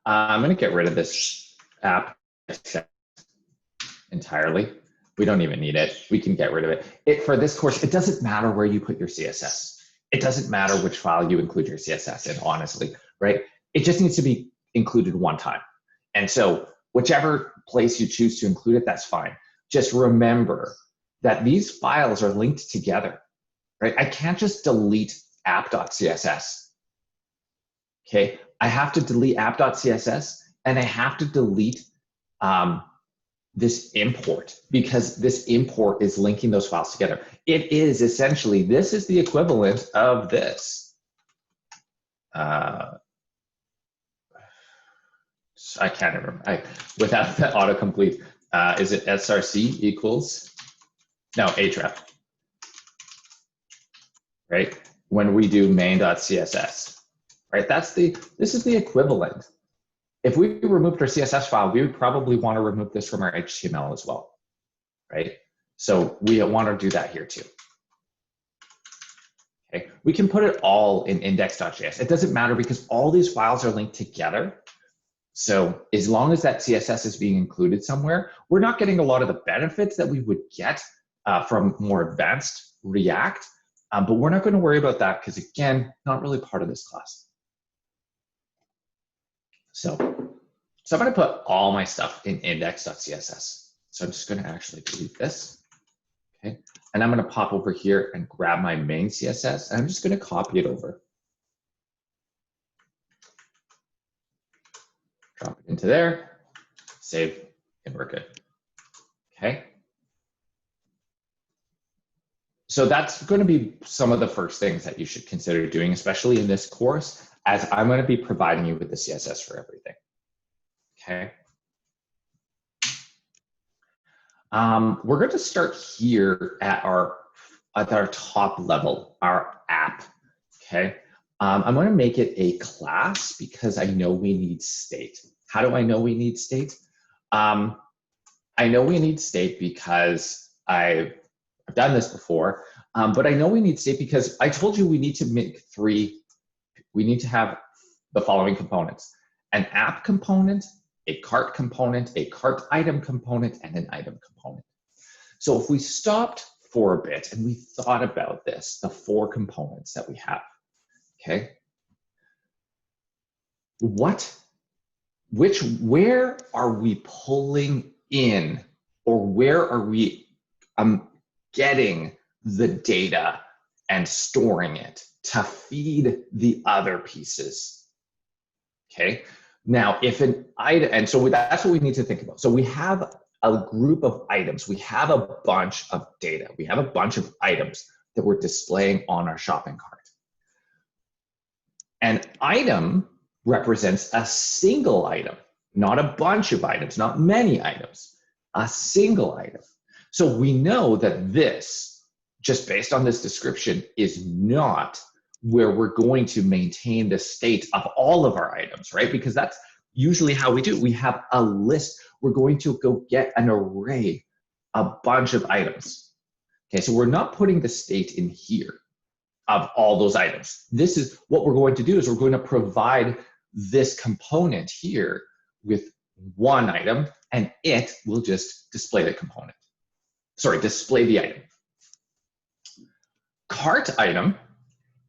I'm going to get rid of this app entirely. We don't even need it. We can get rid of it. For this course, it doesn't matter where you put your CSS. It doesn't matter which file you include your CSS in, honestly, right? It just needs to be included one time. And so whichever place you choose to include it, that's fine. Just remember that these files are linked together, right? I can't just delete app.css. Okay, I have to delete app.css and I have to delete this import because this import is linking those files together. It is essentially, this is the equivalent of this. I can't remember. Without the autocomplete, is it src equals? No, href. Right? When we do main.css, right? This is the equivalent. If we removed our CSS file, we would probably want to remove this from our HTML as well, right? So we want to do that here too. Okay, we can put it all in index.js. It doesn't matter because all these files are linked together. So as long as that CSS is being included somewhere, we're not getting a lot of the benefits that we would get from more advanced React, but we're not going to worry about that because, again, not really part of this class. So I'm going to put all my stuff in index.css. So I'm just going to actually delete this. Okay. And I'm going to pop over here and grab my main CSS. And I'm just going to copy it over. Drop it into there, save, and we're good. Okay. So that's going to be some of the first things that you should consider doing, especially in this course, as I'm going to be providing you with the CSS for everything. Okay. We're going to start here at our top level, our app. Okay. I'm going to make it a class because I know we need state. How do I know we need state? I know we need state because I've done this before, but I know we need state because I told you we need to make we need to have the following components: an app component, a cart component, a cart item component, and an item component. So if we stopped for a bit and we thought about this, the 4 components that we have, okay? Where are we pulling in, or where are we getting the data and storing it to feed the other pieces? Okay. Now, if an item, and so that's what we need to think about. So we have a group of items. We have a bunch of data. We have a bunch of items that we're displaying on our shopping cart. An item represents a single item, not a bunch of items, not many items, a single item. So we know that this, just based on this description, is not where we're going to maintain the state of all of our items, right? Because that's usually how we do it. We have a list. We're going to go get an array, a bunch of items. Okay, so we're not putting the state in here of all those items. This is what we're going to do, is we're going to provide this component here with one item, and it will just display the component. Sorry, display the item. Cart item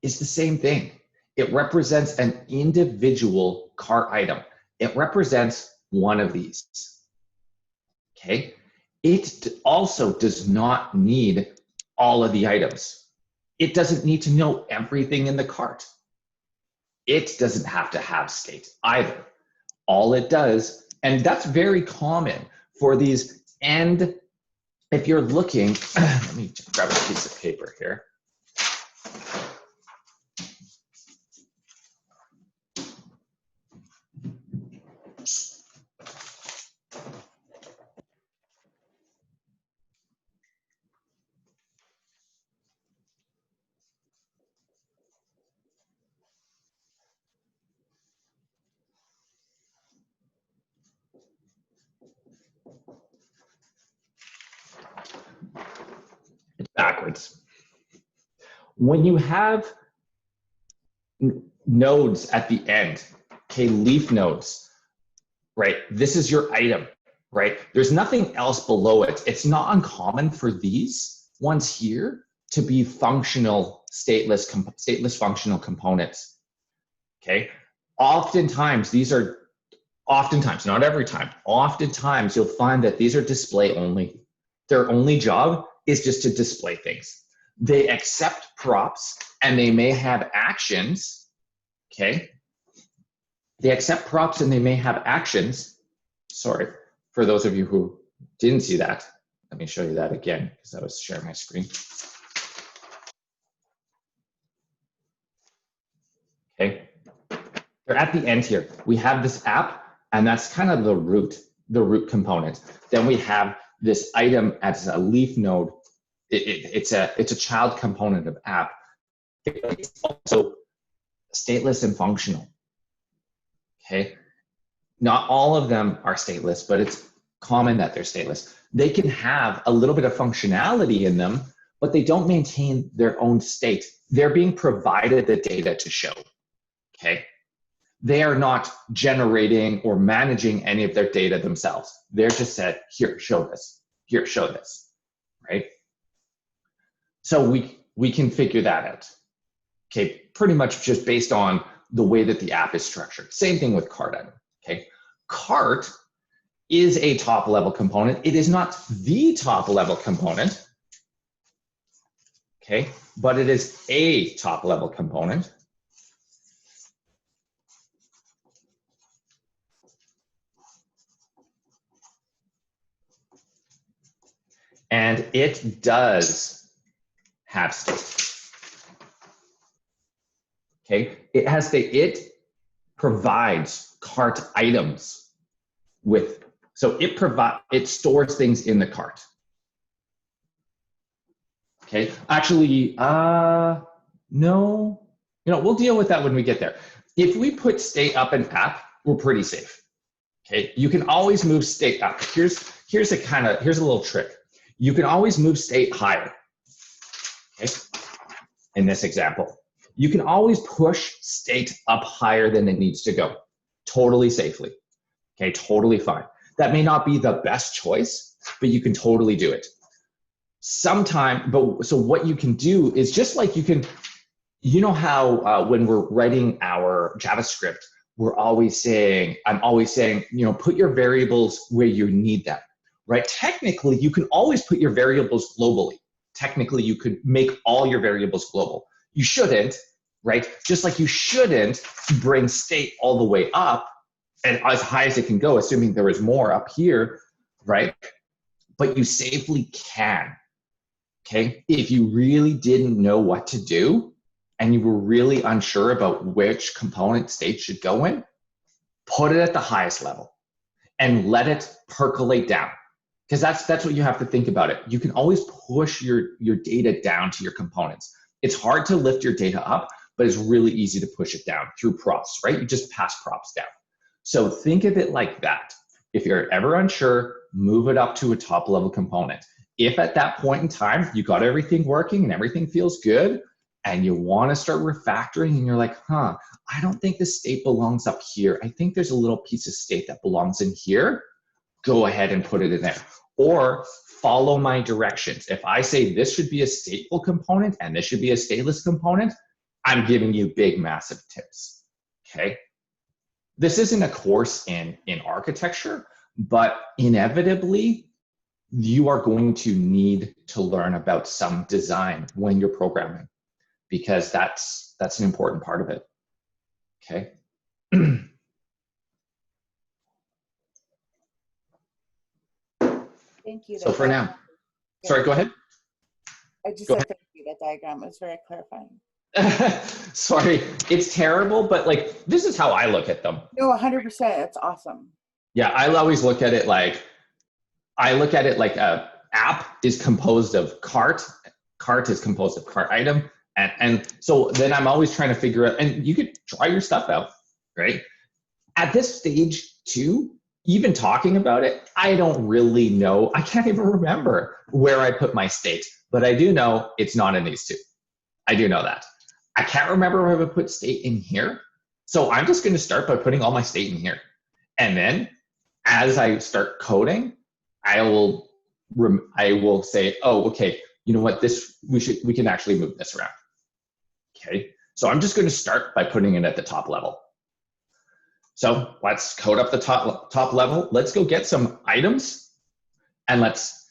is the same thing. It represents an individual cart item. It represents one of these. Okay. It also does not need all of the items. It doesn't need to know everything in the cart. It doesn't have to have state either. All it does, and that's very common for these end, if you're looking, let me just grab a piece of paper here. It's backwards. When you have nodes at the end, okay, leaf nodes, right? This is your item, right? There's nothing else below it. It's not uncommon for these ones here to be functional, stateless functional components, okay? Oftentimes, not every time, oftentimes you'll find that these are display only. Their only job is just to display things. They accept props and they may have actions, okay? They accept props and they may have actions. Sorry, for those of you who didn't see that, let me show you that again because I was sharing my screen. Okay, they're at the end here. We have this app, and that's kind of the root component. Then we have this item as a leaf node. It's a child component of app. It's also stateless and functional. Okay, not all of them are stateless, but it's common that they're stateless. They can have a little bit of functionality in them, but they don't maintain their own state. They're being provided the data to show. Okay, they are not generating or managing any of their data themselves. They're just said, here, show this. Here, show this. Right? So we can figure that out. Okay, pretty much just based on the way that the app is structured. Same thing with cart item. Okay, cart is a top level component. It is not the top level component. Okay, but it is a top level component. And it does have state. Okay, it provides cart items with, so it stores things in the cart. Okay, actually, no, we'll deal with that when we get there. If we put state up in app, we're pretty safe. Okay, you can always move state up. Here's a little trick. You can always move state higher. Okay, in this example, you can always push state up higher than it needs to go, totally safely. Okay, totally fine. That may not be the best choice, but you can totally do it. So what you can do is just like how when we're writing our JavaScript, I'm always saying, put your variables where you need them, right? Technically, you can always put your variables globally. Technically, you could make all your variables global. You shouldn't, right? Just like you shouldn't bring state all the way up and as high as it can go, assuming there is more up here, right? But you safely can, okay? If you really didn't know what to do and you were really unsure about which component state should go in, put it at the highest level and let it percolate down. Because that's what you have to think about it. You can always push your data down to your components. It's hard to lift your data up, but it's really easy to push it down through props, right? You just pass props down. So think of it like that. If you're ever unsure, move it up to a top level component. If at that point in time, you got everything working and everything feels good, and you want to start refactoring and you're like, I don't think the state belongs up here. I think there's a little piece of state that belongs in here. Go ahead and put it in there. Or follow my directions. If I say this should be a stateful component and this should be a stateless component, I'm giving you big, massive tips, okay? This isn't a course in architecture, but inevitably, you are going to need to learn about some design when you're programming, because that's an important part of it, okay? Thank you. So for now, sorry, go ahead. I just said thank you. That diagram was very clarifying. Sorry, it's terrible, but like, this is how I look at them. No, 100%. It's awesome. Yeah, I always look at it like, a app is composed of cart is composed of cart item. And so then I'm always trying to figure out, and you could try your stuff out, right? At this stage too, even talking about it, I don't really know. I can't even remember where I put my state, but I do know it's not in these two. I do know that. I can't remember if I put state in here. So I'm just going to start by putting all my state in here. And then as I start coding, I will say, oh, okay, you know what, this we can actually move this around. Okay, so I'm just going to start by putting it at the top level. So let's code up the top level. Let's go get some items and let's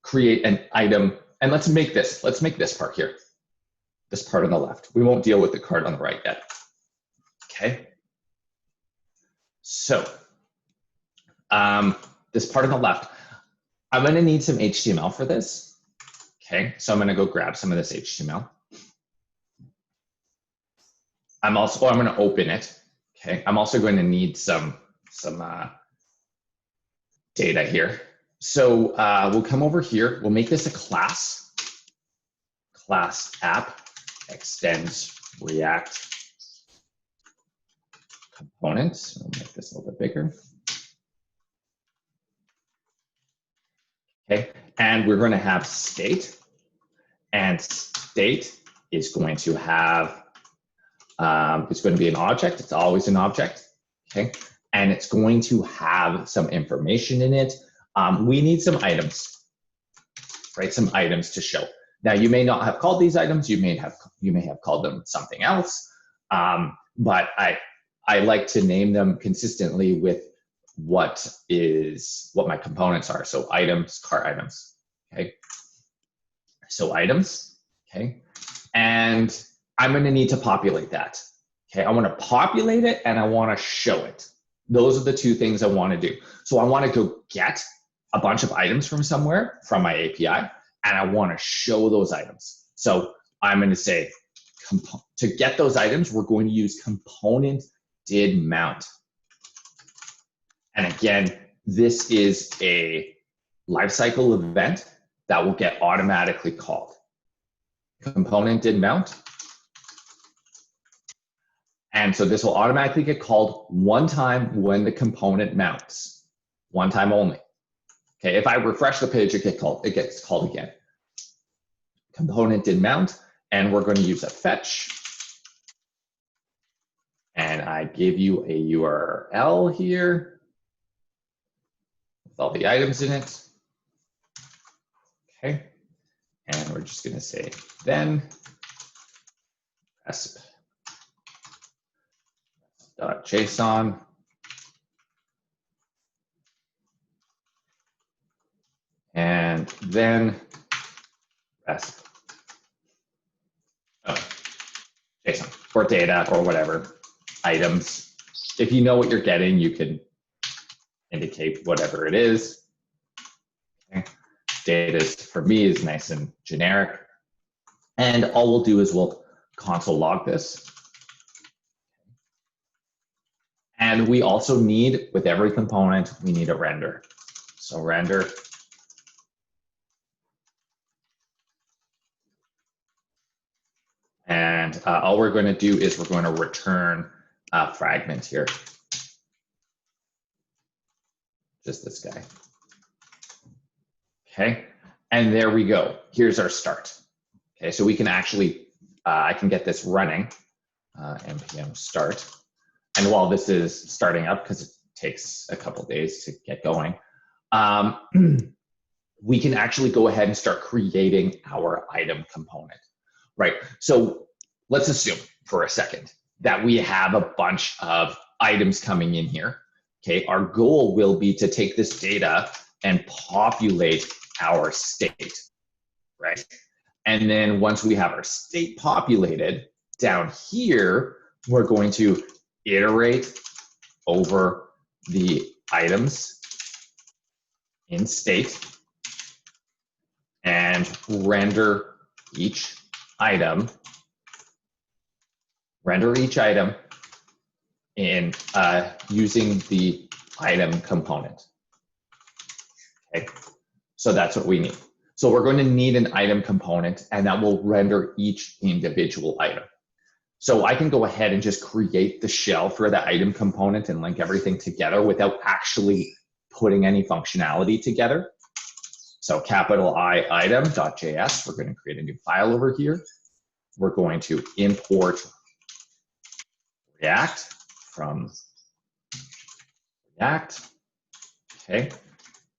create an item, and let's make this part here, this part on the left. We won't deal with the card on the right yet. Okay, so this part on the left, I'm going to need some HTML for this. Okay, so I'm going to go grab some of this HTML. I'm going to open it. Okay, I'm also going to need some data here. So we'll come over here. We'll make this a class. Class app extends React components. We'll make this a little bit bigger. Okay, and we're going to have state, and state is going to have, it's going to be an object. It's always an object. Okay, and it's going to have some information in it. We need some items, right? Some items to show. Now, you may not have called these items. You may have called them something else, but I like to name them consistently with what my components are. So items, car items, okay? So items, okay? And I'm gonna need to populate that, okay? I wanna populate it and I wanna show it. Those are the two things I wanna do. So I wanna go get a bunch of items from somewhere, from my API, and I wanna show those items. So I'm gonna say, to get those items, we're going to use component did mount. And again, this is a lifecycle event that will get automatically called. Component did mount. And so this will automatically get called one time when the component mounts, one time only. Okay, if I refresh the page, it gets called again. Component did mount, and we're going to use a fetch. And I give you a URL here with all the items in it. Okay, and we're just going to say then resp.json. And then resp. JSON or data or whatever items. If you know what you're getting, you can indicate whatever it is. Okay. Data for me is nice and generic. And all we'll do is we'll console log this. And we also need, with every component, we need a render. So render. And all we're going to do is we're going to return a fragment here. Just this guy. Okay, and there we go. Here's our start. Okay, so we can actually, I can get this running, npm start. And while this is starting up, because it takes a couple days to get going, we can actually go ahead and start creating our item component, right? So let's assume for a second that we have a bunch of items coming in here. Okay, our goal will be to take this data and populate our state, right? And then once we have our state populated, down here, we're going to iterate over the items in state and render each item in using the item component. Okay, so that's what we need. So we're going to need an item component, and that will render each individual item. So I can go ahead and just create the shell for the item component and link everything together without actually putting any functionality together. So capital I item.js, we're going to create a new file over here. We're going to import React from React. okay?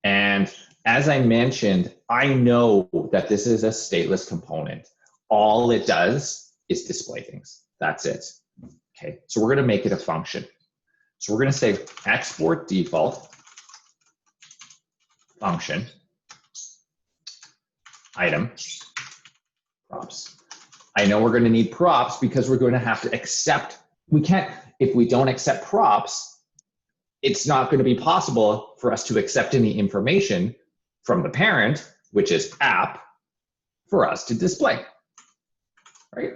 And as I mentioned, I know that this is a stateless component. All it does is display things. That's it. Okay, so we're going to make it a function. So we're going to say export default function item props. I know we're going to need props because we're going to have to accept. We can't, if we don't accept props, it's not going to be possible for us to accept any information from the parent, which is app, for us to display, right?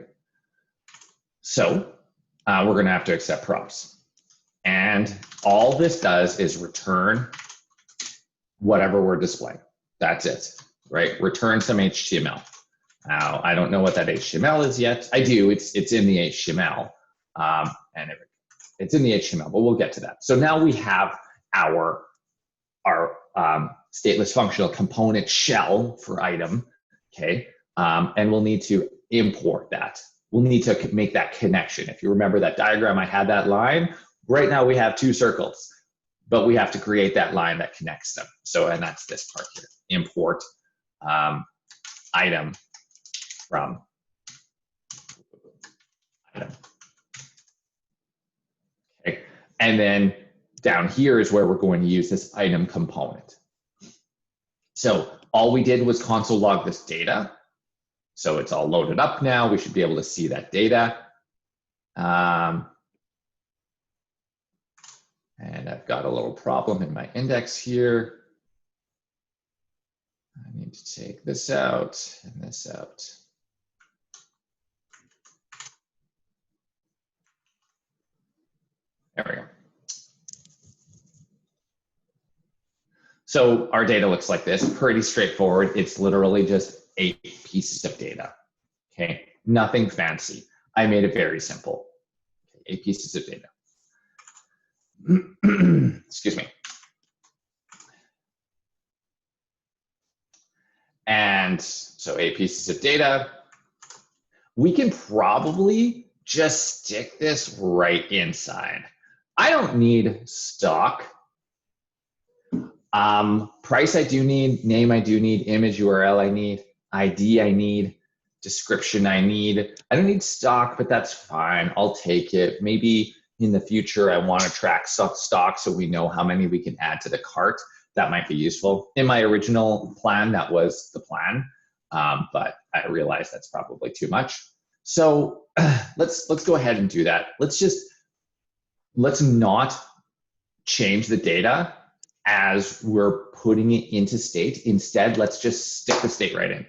So we're going to have to accept props. And all this does is return whatever we're displaying. That's it, right? Return some HTML. Now, I don't know what that HTML is yet. I do, it's in the HTML. And it's in the HTML, but we'll get to that. So now we have our stateless functional component shell for item, okay? And we'll need to import that. We'll need to make that connection. If you remember that diagram, I had that line. Right now we have two circles, but we have to create that line that connects them. So, and that's this part here, import item from item. Okay, and then down here is where we're going to use this item component. So all we did was console log this data. So it's all loaded up now. We should be able to see that data. And I've got a little problem in my index here. I need to take this out and this out. There we go. So our data looks like this, pretty straightforward. It's literally just 8 pieces of data, okay? Nothing fancy. I made it very simple. 8 pieces of data. Excuse me. And so 8 pieces of data. We can probably just stick this right inside. I don't need stock. Price I do need, name I do need, image URL I need, ID I need, description I need. I don't need stock, but that's fine. I'll take it. Maybe in the future I want to track stock so we know how many we can add to the cart. That might be useful. In my original plan, that was the plan, but I realized that's probably too much. So let's go ahead and do that. Let's not change the data as we're putting it into state. Instead, let's just stick the state right in.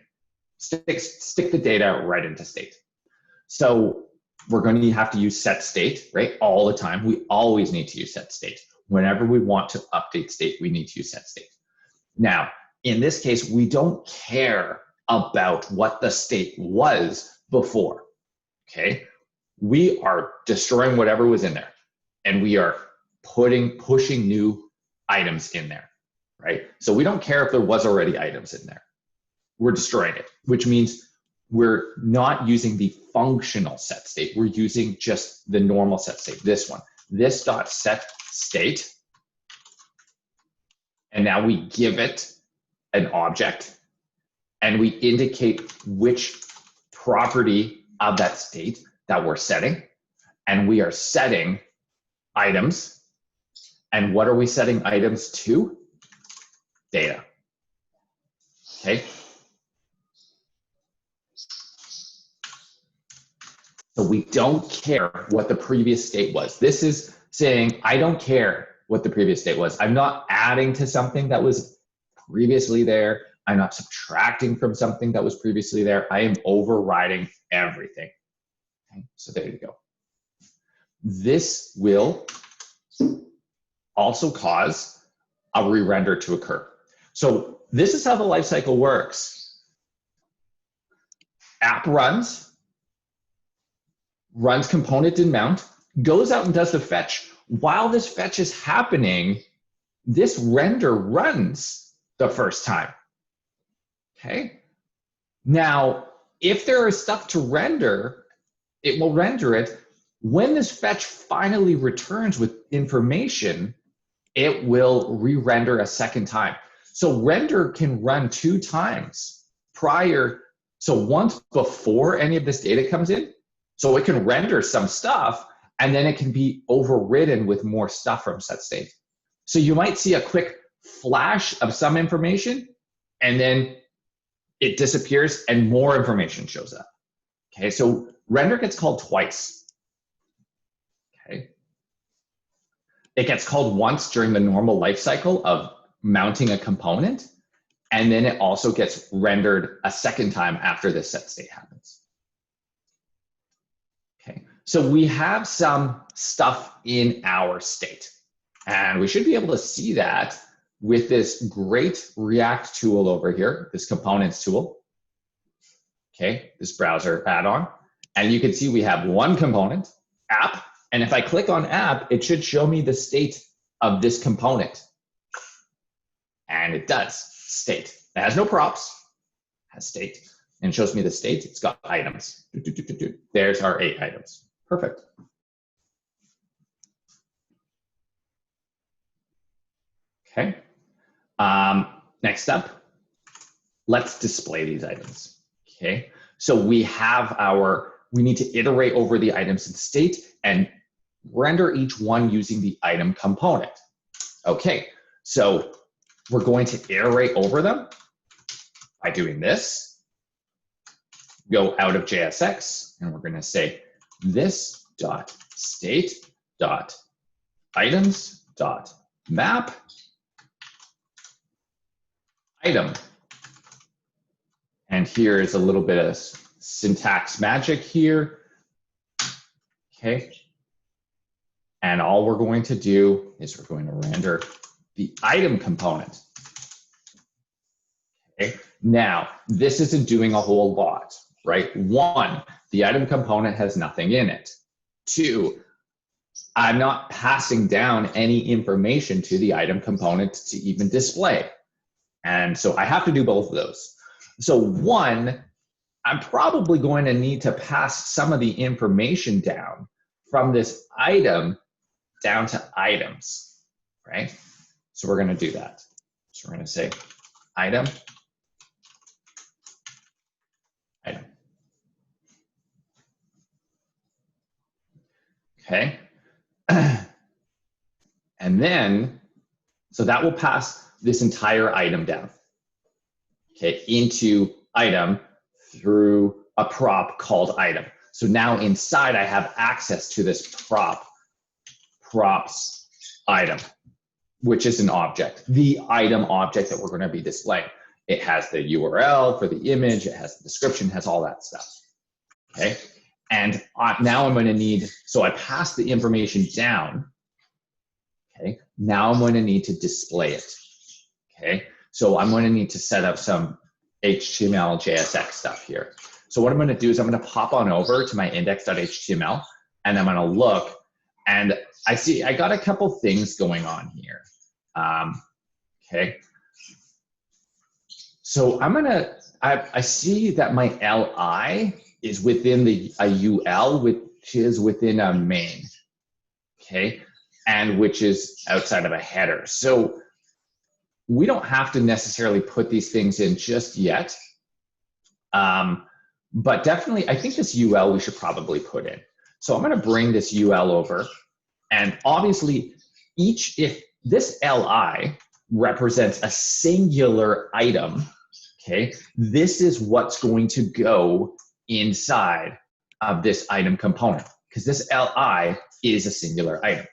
Stick the data right into state. So we're going to have to use set state, right? All the time. We always need to use set state. Whenever we want to update state, we need to use set state. Now, in this case, we don't care about what the state was before, okay? We are destroying whatever was in there, and we are pushing new items in there, right? So we don't care if there was already items in there. We're destroying it, which means we're not using the functional set state. We're using just the normal set state, this one. This dot set state, and now we give it an object, and we indicate which property of that state that we're setting, and we are setting items. And what are we setting items to? Data. Okay. So we don't care what the previous state was. This is saying, I don't care what the previous state was. I'm not adding to something that was previously there. I'm not subtracting from something that was previously there. I am overriding everything. Okay. So there you go. This will also cause a re-render to occur. So this is how the lifecycle works. App runs component in mount, goes out and does the fetch. While this fetch is happening, this render runs the first time. Okay. Now, if there is stuff to render, it will render it. When this fetch finally returns with information, it will re-render a second time. So render can run 2 times prior, so once before any of this data comes in, so it can render some stuff, and then it can be overridden with more stuff from set state. So you might see a quick flash of some information, and then it disappears and more information shows up. Okay, so render gets called twice. Okay. It gets called once during the normal life cycle of mounting a component, and then it also gets rendered a second time after this set state happens. Okay, so we have some stuff in our state, and we should be able to see that with this great React tool over here, this components tool. Okay, this browser add-on, and you can see we have one component, app, and if I click on app, it should show me the state of this component. And it does, state. It has no props, has state, and shows me the state. It's got items. There's our 8 items. Perfect. Okay. Next up, let's display these items. Okay. So we have we need to iterate over the items in state and render each one using the item component. Okay. So we're going to iterate over them by doing this. Go out of JSX, and we're going to say this dot state dot items dot map item. And here is a little bit of syntax magic here. Okay. And all we're going to do is we're going to render the item component. Okay. Now, this isn't doing a whole lot, right? 1, the item component has nothing in it. 2, I'm not passing down any information to the item component to even display. And so I have to do both of those. So 1, I'm probably going to need to pass some of the information down from this item down to items, right? So we're going to do that. So we're going to say item, item. Okay. And then, so that will pass this entire item down, okay, into item through a prop called item. So now inside I have access to this props item, which is an object, the item object that we're going to be displaying. It has the URL for the image, it has the description, has all that stuff. Okay. And now I'm going to need, so I pass the information down. Okay. Now I'm going to need to display it. Okay. So I'm going to need to set up some HTML, JSX stuff here. So what I'm going to do is I'm going to pop on over to my index.html, and I'm going to look, and I see I got a couple things going on here. Okay. So I'm going to, I see that my LI is within a UL, which is within a main. Okay. And which is outside of a header. So we don't have to necessarily put these things in just yet. But definitely, I think this UL we should probably put in. So I'm going to bring this UL over. And obviously, if this LI represents a singular item, okay, this is what's going to go inside of this item component, because this LI is a singular item.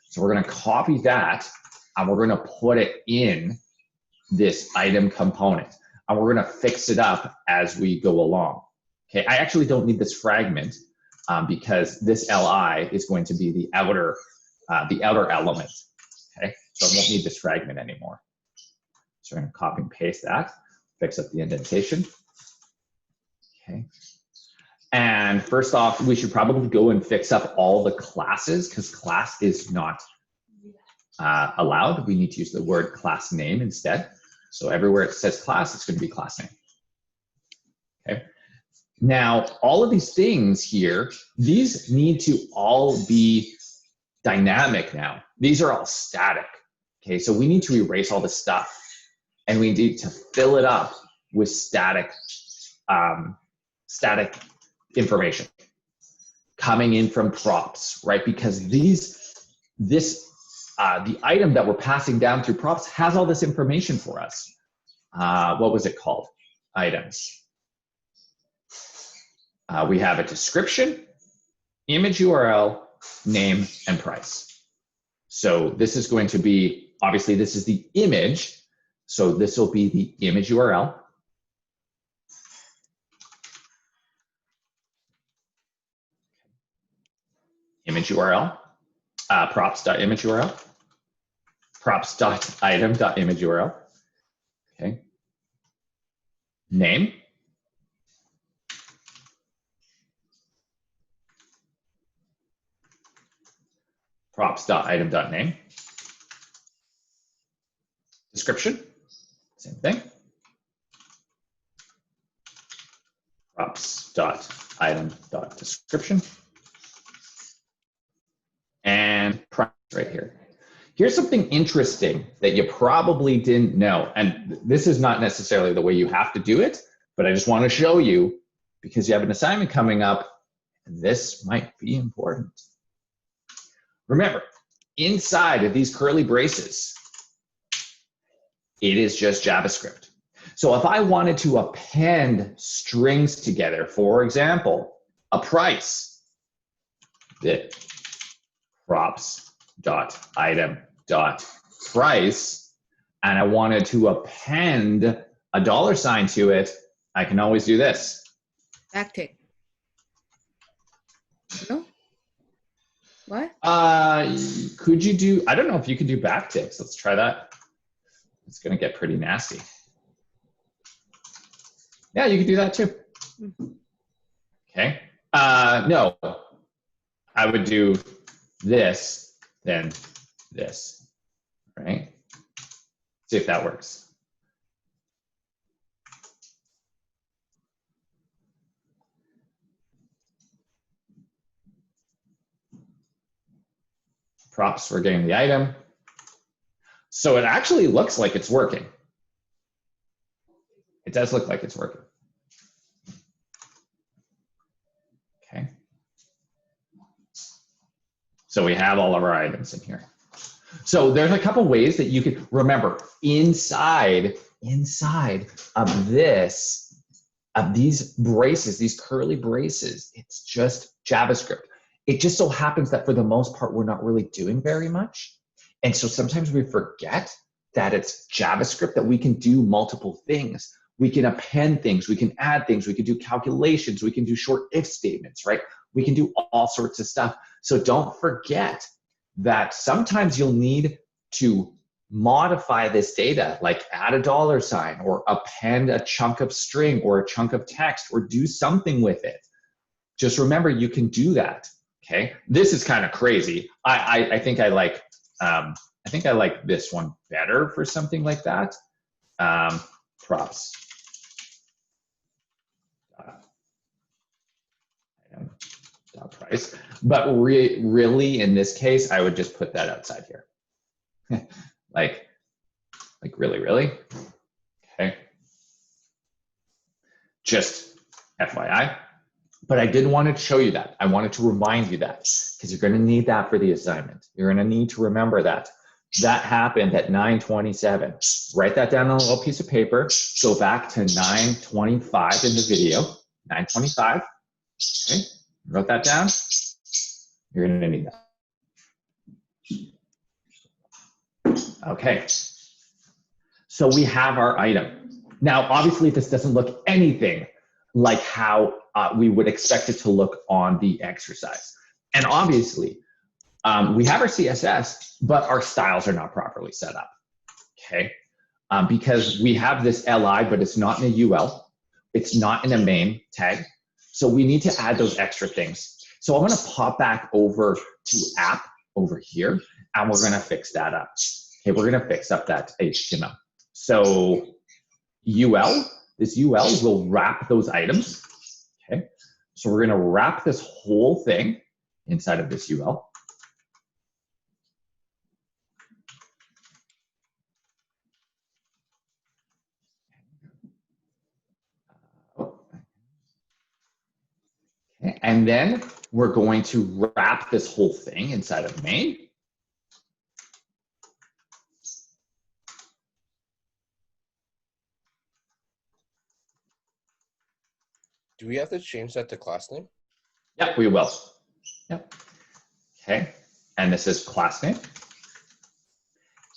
So we're going to copy that, and we're going to put it in this item component, and we're going to fix it up as we go along. Okay, I actually don't need this fragment because this LI is going to be the outer element. Okay, so I won't need this fragment anymore. So we're going to copy and paste that, fix up the indentation. Okay, and first off, we should probably go and fix up all the classes, because class is not allowed. We need to use the word class name instead. So everywhere it says class, it's going to be class name. Okay. Now, all of these things here, these need to all be dynamic now. These are all static. Okay, so we need to erase all this stuff and we need to fill it up with static information coming in from props, right? Because the item that we're passing down through props has all this information for us. What was it called? Items. We have a description, image URL, name, and price. So this is going to be, obviously this is the image. So this will be the image URL. Image URL, props.image URL, props.item.image URL. Okay. Name. Props.item.name. Description, same thing. Props.item.description. And price right here. Here's something interesting that you probably didn't know. And this is not necessarily the way you have to do it, but I just want to show you because you have an assignment coming up. This might be important. Remember, inside of these curly braces, it is just JavaScript. So if I wanted to append strings together, for example, a price, that props.item.price, and I wanted to append a $sign to it, I can always do this. Backtick. No? What? Could you do, I don't know if you can do backticks. Let's try that. It's going to get pretty nasty. Yeah, you could do that too. Okay. No, I would do this, then this, right? See if that works. Props for getting the item. So it actually looks like it's working. It does look like it's working. Okay. So we have all of our items in here. So there's a couple ways that you could remember inside of this, of these braces, these curly braces, it's just JavaScript. It just so happens that for the most part, we're not really doing very much. And so sometimes we forget that it's JavaScript, that we can do multiple things. We can append things, we can add things, we can do calculations, we can do short if statements, right? We can do all sorts of stuff. So don't forget that sometimes you'll need to modify this data, like add a $sign or append a chunk of string or a chunk of text or do something with it. Just remember you can do that, okay? This is kind of crazy. I think I like this one better for something like that. Props. Price, but really in this case, I would just put that outside here. like really, okay. Just FYI, but I didn't want to show you that. I wanted to remind you that because you're going to need that for the assignment. You're going to need to remember that. That happened at 9:27. Write that down on a little piece of paper. Go back to 9:25 in the video. 9:25. Okay. Wrote that down? You're going to need that. Okay. So we have our item. Now, obviously, this doesn't look anything like how we would expect it to look on the exercise. And obviously, we have our CSS, but our styles are not properly set up. Okay. Because we have this LI, but it's not in a UL. It's not in a main tag. So we need to add those extra things. So I'm going to pop back over to app over here, and we're going to fix that up. Okay, we're going to fix up that HTML. So this UL will wrap those items. Okay, so we're going to wrap this whole thing inside of this UL. And then we're going to wrap this whole thing inside of main. Do we have to change that to class name? Yep, we will. Yep. Okay. And this is class name.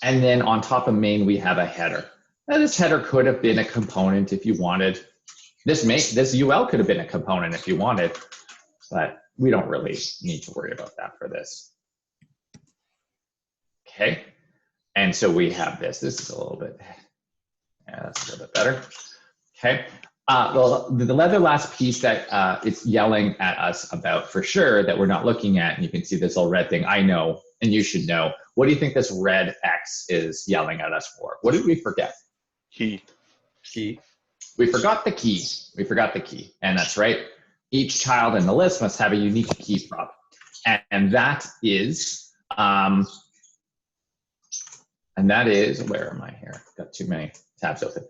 And then on top of main, we have a header. Now this header could have been a component if you wanted. This UL could have been a component if you wanted, but we don't really need to worry about that for this. Okay. And so we have this. This is a little bit, yeah, that's a little bit better. Okay. The other last piece that it's yelling at us about for sure that we're not looking at, and you can see this little red thing, I know, and you should know. What do you think this red X is yelling at us for? What did we forget? Key. We forgot the key. We forgot the key, and that's right. Each child in the list must have a unique key prop, and that is, where am I here? Got too many tabs open.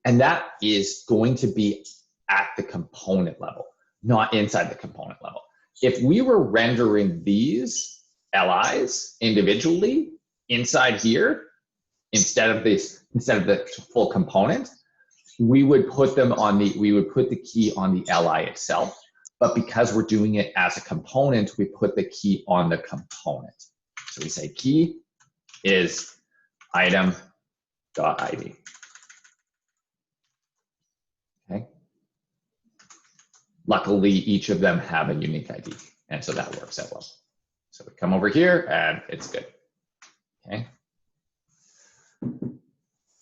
And that is going to be at the component level, not inside the component level. If we were rendering these LIs individually inside here, instead of the full component, we would put the key on the LI itself. But because we're doing it as a component, we put the key on the component. So we say key is item.id. Okay. Luckily, each of them have a unique ID, and so that works out well. So we come over here, and it's good. Okay.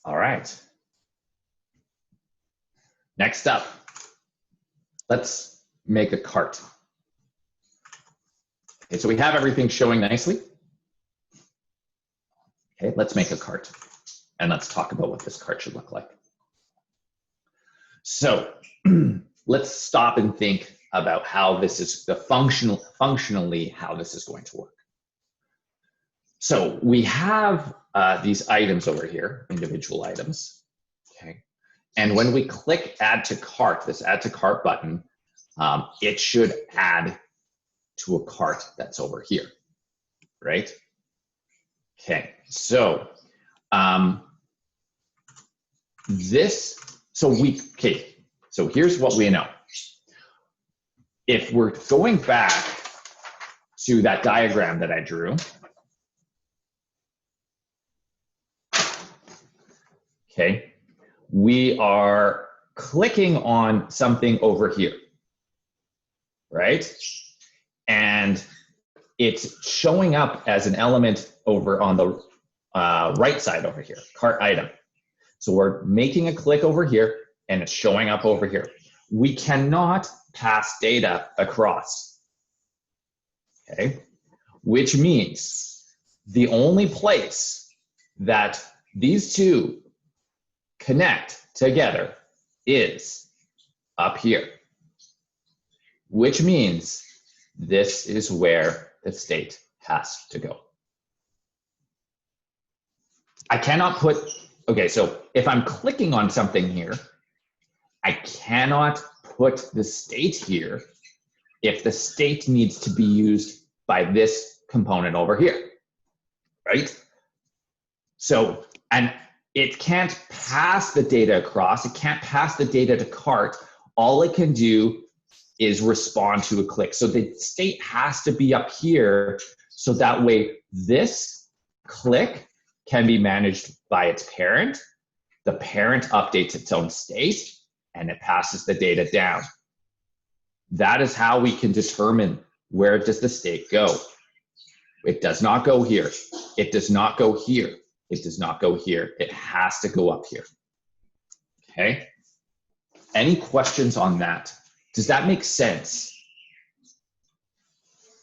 All right. Next up, let's make a cart. Okay, so we have everything showing nicely. Okay, let's make a cart, and let's talk about what this cart should look like. So let's stop and think about how this is functionally how this is going to work. So we have these items over here, individual items. Okay, and when we click add to cart, this add to cart button, it should add to a cart that's over here, right? Okay, so so here's what we know. If we're going back to that diagram that I drew, okay, we are clicking on something over here, right? And it's showing up as an element over on the right side over here, cart item. So we're making a click over here and it's showing up over here. We cannot pass data across, okay? Which means the only place that these two connect together is up here, which means this is where the state has to go. I cannot put, okay, so if I'm clicking on something here, I cannot put the state here if the state needs to be used by this component over here, right? So, and it can't pass the data across, it can't pass the data to cart. All it can do is respond to a click. So the state has to be up here so that way this click can be managed by its parent. The parent updates its own state and it passes the data down. That is how we can determine where does the state go. It does not go here. It does not go here. It does not go here. It has to go up here. Okay? Any questions on that? Does that make sense?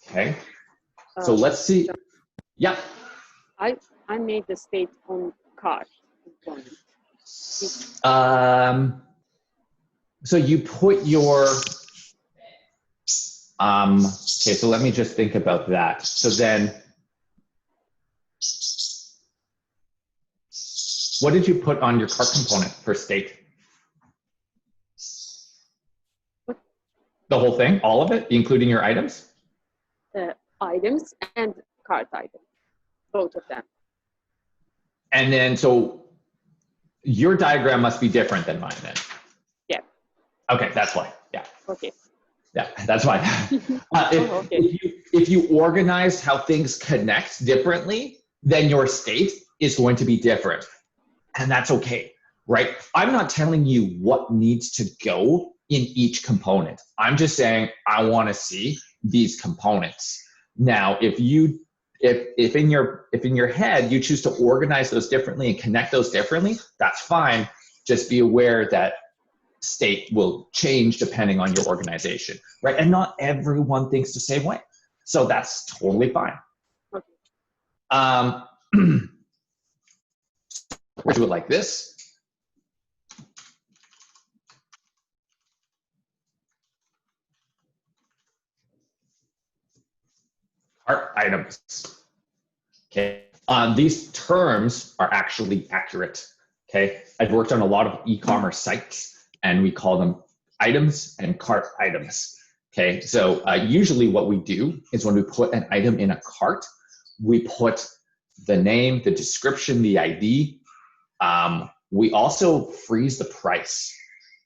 Okay. So let's see. Yeah. I made the state on cart component. So you put your, okay, so let me just think about that. So then, what did you put on your cart component for state? The whole thing, all of it, including your items? Items and cart items, both of them. And then, so your diagram must be different than mine then. Yeah. Okay, that's why. Yeah, Okay. yeah, that's why. Okay. If you organize how things connect differently, then your state is going to be different. And that's okay, right? I'm not telling you what needs to go in each component. I'm just saying I want to see these components. Now, if in your head you choose to organize those differently and connect those differently, that's fine. Just be aware that state will change depending on your organization, right? And not everyone thinks the same way. So that's totally fine. Okay. We'll do it like this. Cart items. Okay. These terms are actually accurate. Okay. I've worked on a lot of e-commerce sites and we call them items and cart items. Okay. So usually what we do is when we put an item in a cart, we put the name, the description, the ID. We also freeze the price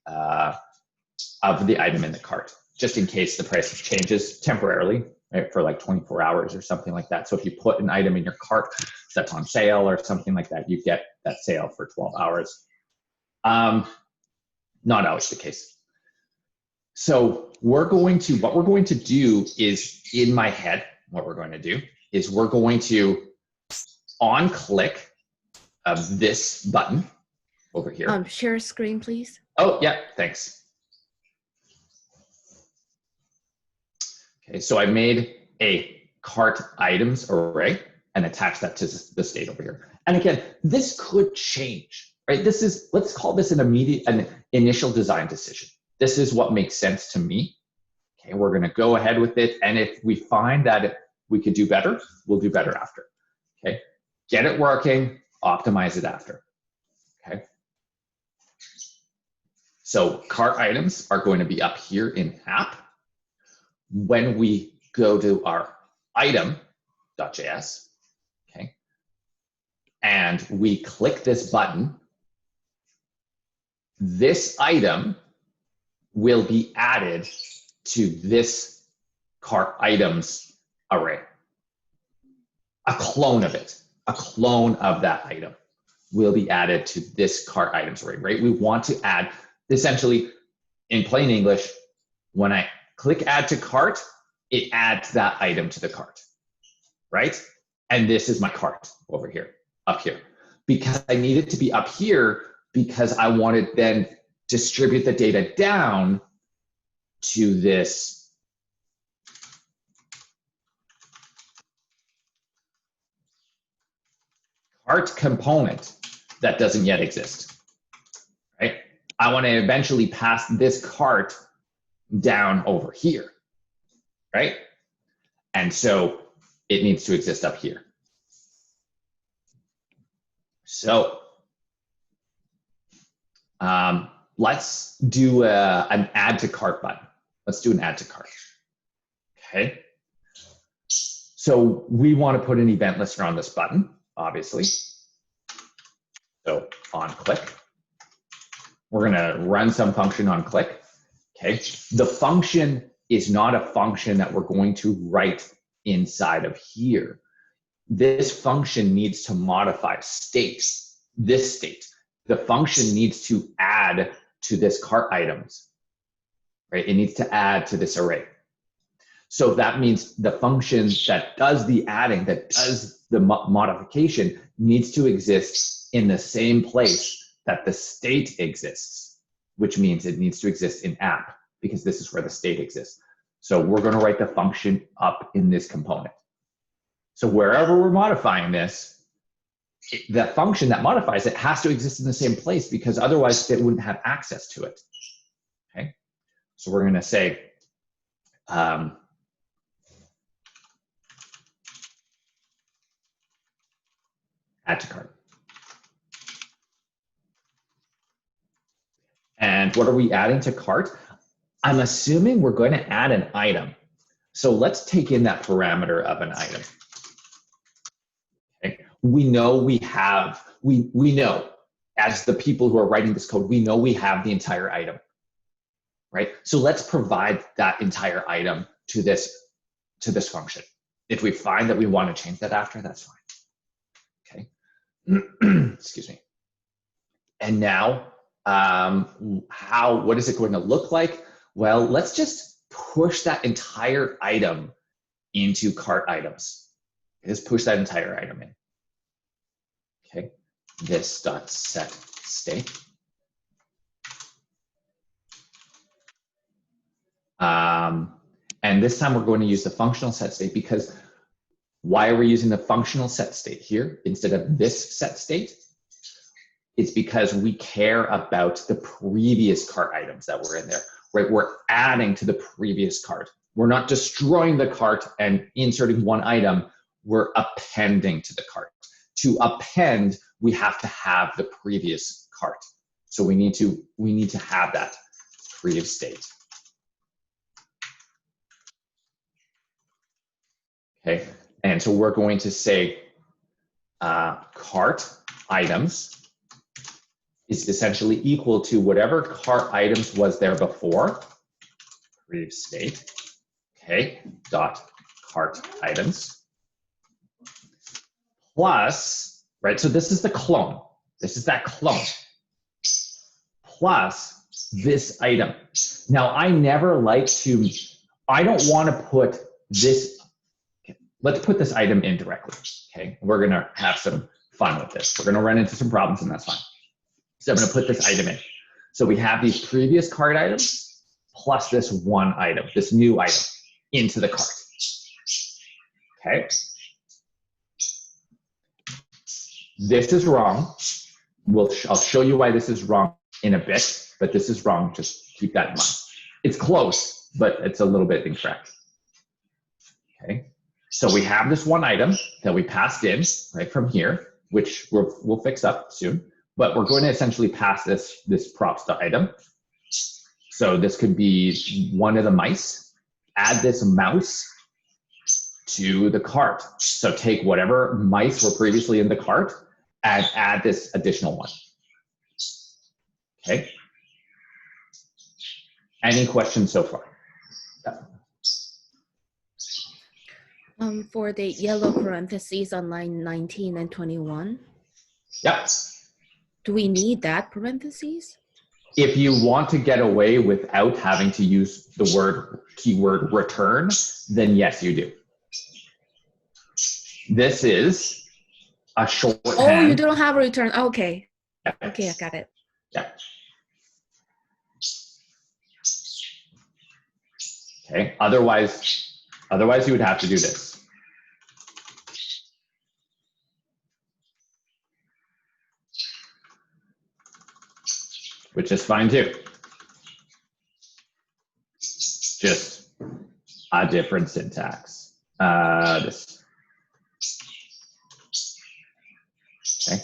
of the item in the cart, just in case the price changes temporarily, right, for like 24 hours or something like that. So if you put an item in your cart that's on sale or something like that, you get that sale for 12 hours. Not always the case. So what we're going to do is, in my head, what we're going to do is we're going to on click of this button over here. Share screen, please. Oh, yeah, thanks. Okay, so I made a cart items array and attached that to the state over here. And again, this could change, right? This is, let's call this an initial design decision. This is what makes sense to me. Okay, we're gonna go ahead with it. And if we find that we could do better, we'll do better after, okay? Get it working, optimize it after, okay? So cart items are going to be up here in app. When we go to our item.js, okay, and we click this button, this item will be added to this cart items array. A clone of it, a clone of that item will be added to this cart items array, right? We want to add, essentially, in plain English, when I click add to cart, it adds that item to the cart, right? And this is my cart over here, up here. Because I need it to be up here because I want to then distribute the data down to this cart component that doesn't yet exist, right? I want to eventually pass this cart down over here, right? And so it needs to exist up here. So let's do an add to cart button. Let's do an add to cart. Okay. So we want to put an event listener on this button, obviously. So on click, we're going to run some function on click. Okay. The function is not a function that we're going to write inside of here. This function needs to modify state, this state. The function needs to add to this cart items, right? It needs to add to this array. So that means the function that does the adding, that does the modification, needs to exist in the same place that the state exists, which means it needs to exist in app, because this is where the state exists. So we're going to write the function up in this component. So wherever we're modifying this, the function that modifies it has to exist in the same place, because otherwise it wouldn't have access to it. Okay, so we're going to say add to cart. And what are we adding to cart? I'm assuming we're going to add an item. So let's take in that parameter of an item. Okay. We know we have, we know as the people who are writing this code, we know we have the entire item, right? So let's provide that entire item to this function. If we find that we want to change that after, that's fine. Okay. Excuse me. And now, what is it going to look like? Well, let's just push that entire item into cart items. Just push that entire item in. Okay. This dot set state. And this time we're going to use the functional set state, because why are we using the functional set state here instead of this set state? It's because we care about the previous cart items that were in there, right? We're adding to the previous cart. We're not destroying the cart and inserting one item, we're appending to the cart. To append, we have to have the previous cart. So we need to have that previous state. Okay, and so we're going to say cart items is essentially equal to whatever cart items was there before, previous state, okay, dot cart items, plus, right, so this is the clone. This is that clone, plus this item. Now, I never like to, I don't want to put this, let's put this item in directly, okay? We're gonna have some fun with this. We're gonna run into some problems and that's fine. So I'm gonna put this item in. So we have these previous cart items plus this one item, this new item into the cart, okay? This is wrong. I'll show you why this is wrong in a bit, but this is wrong, just keep that in mind. It's close, but it's a little bit incorrect, okay? So we have this one item that we passed in right from here, which we'll fix up soon, but we're going to essentially pass this props to item. So this could be one of the mice, add this mouse to the cart. So take whatever mice were previously in the cart and add this additional one. Okay. Any questions so far? For the yellow parentheses on line 19 and 21, Yep. do we need that parentheses? If you want to get away without having to use the keyword return, then yes, you do. This is a shorthand. Oh, you don't have a return. Okay. Yes. Okay, I got it. Yeah. Okay. Otherwise you would have to do this. Which is fine too. Just a different syntax. This. Okay.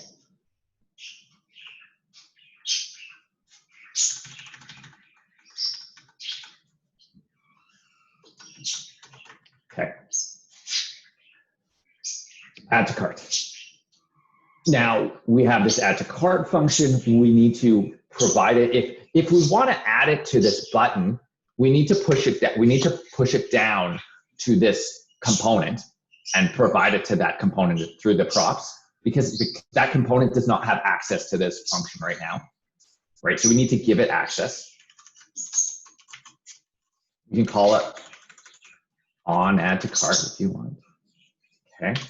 Okay. Add to cart. Now we have this add to cart function. We need to provide it. If we want to add it to this button, we need to push it down. We need to push it down to this component and provide it to that component through the props, because that component does not have access to this function right now, right? So we need to give it access. You can call it on add to cart if you want. Okay.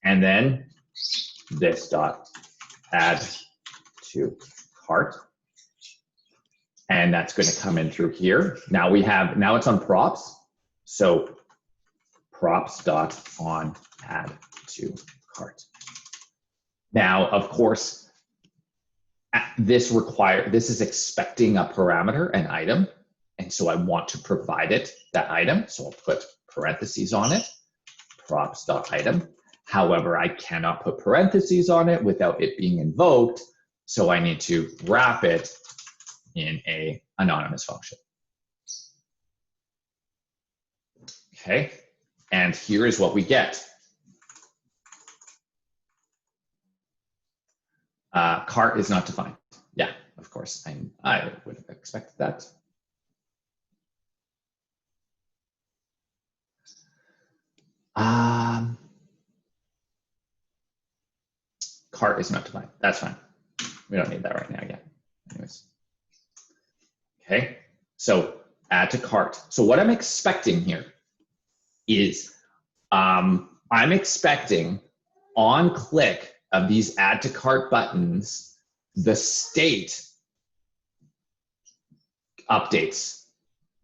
And then this dot add to cart. And that's going to come in through here. Now it's on props. So props dot on add to cart. Now, of course, this is expecting a parameter, an item. And so I want to provide it that item. So I'll put parentheses on it, props dot item. However, I cannot put parentheses on it without it being invoked. So I need to wrap it in a anonymous function. Okay, and here is what we get. Cart is not defined. Yeah, of course, I would have expected that. Cart is not defined. That's fine. We don't need that right now yet. Anyways. Okay, so add to cart. So what I'm expecting here is I'm expecting on click of these add to cart buttons, the state updates,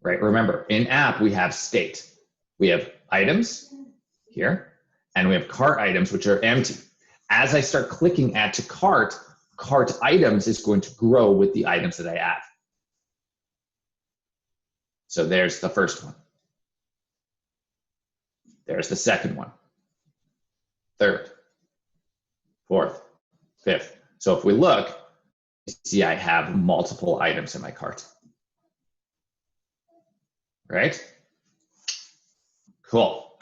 right? Remember, in app, we have state. We have items here, and we have cart items, which are empty. As I start clicking add to cart, cart items is going to grow with the items that I add. So there's the first one. There's the second one. Third, fourth, fifth. So if we look, you see I have multiple items in my cart. Right? Cool.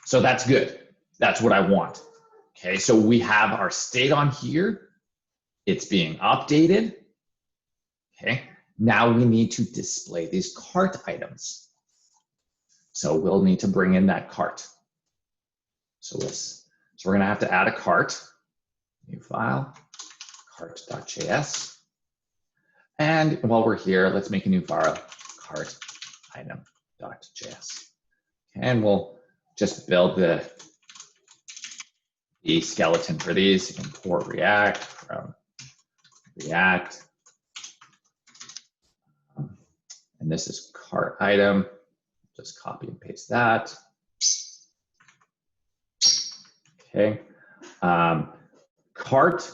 So that's good. That's what I want. Okay, so we have our state on here. It's being updated. Okay, now we need to display these cart items. So we'll need to bring in that cart. So we're gonna have to add a cart, new file, cart.js. And while we're here, let's make a new file, cart item.js. And we'll just build the skeleton for these. Import React from React. And this is cart item. Just copy and paste that. Okay. Cart,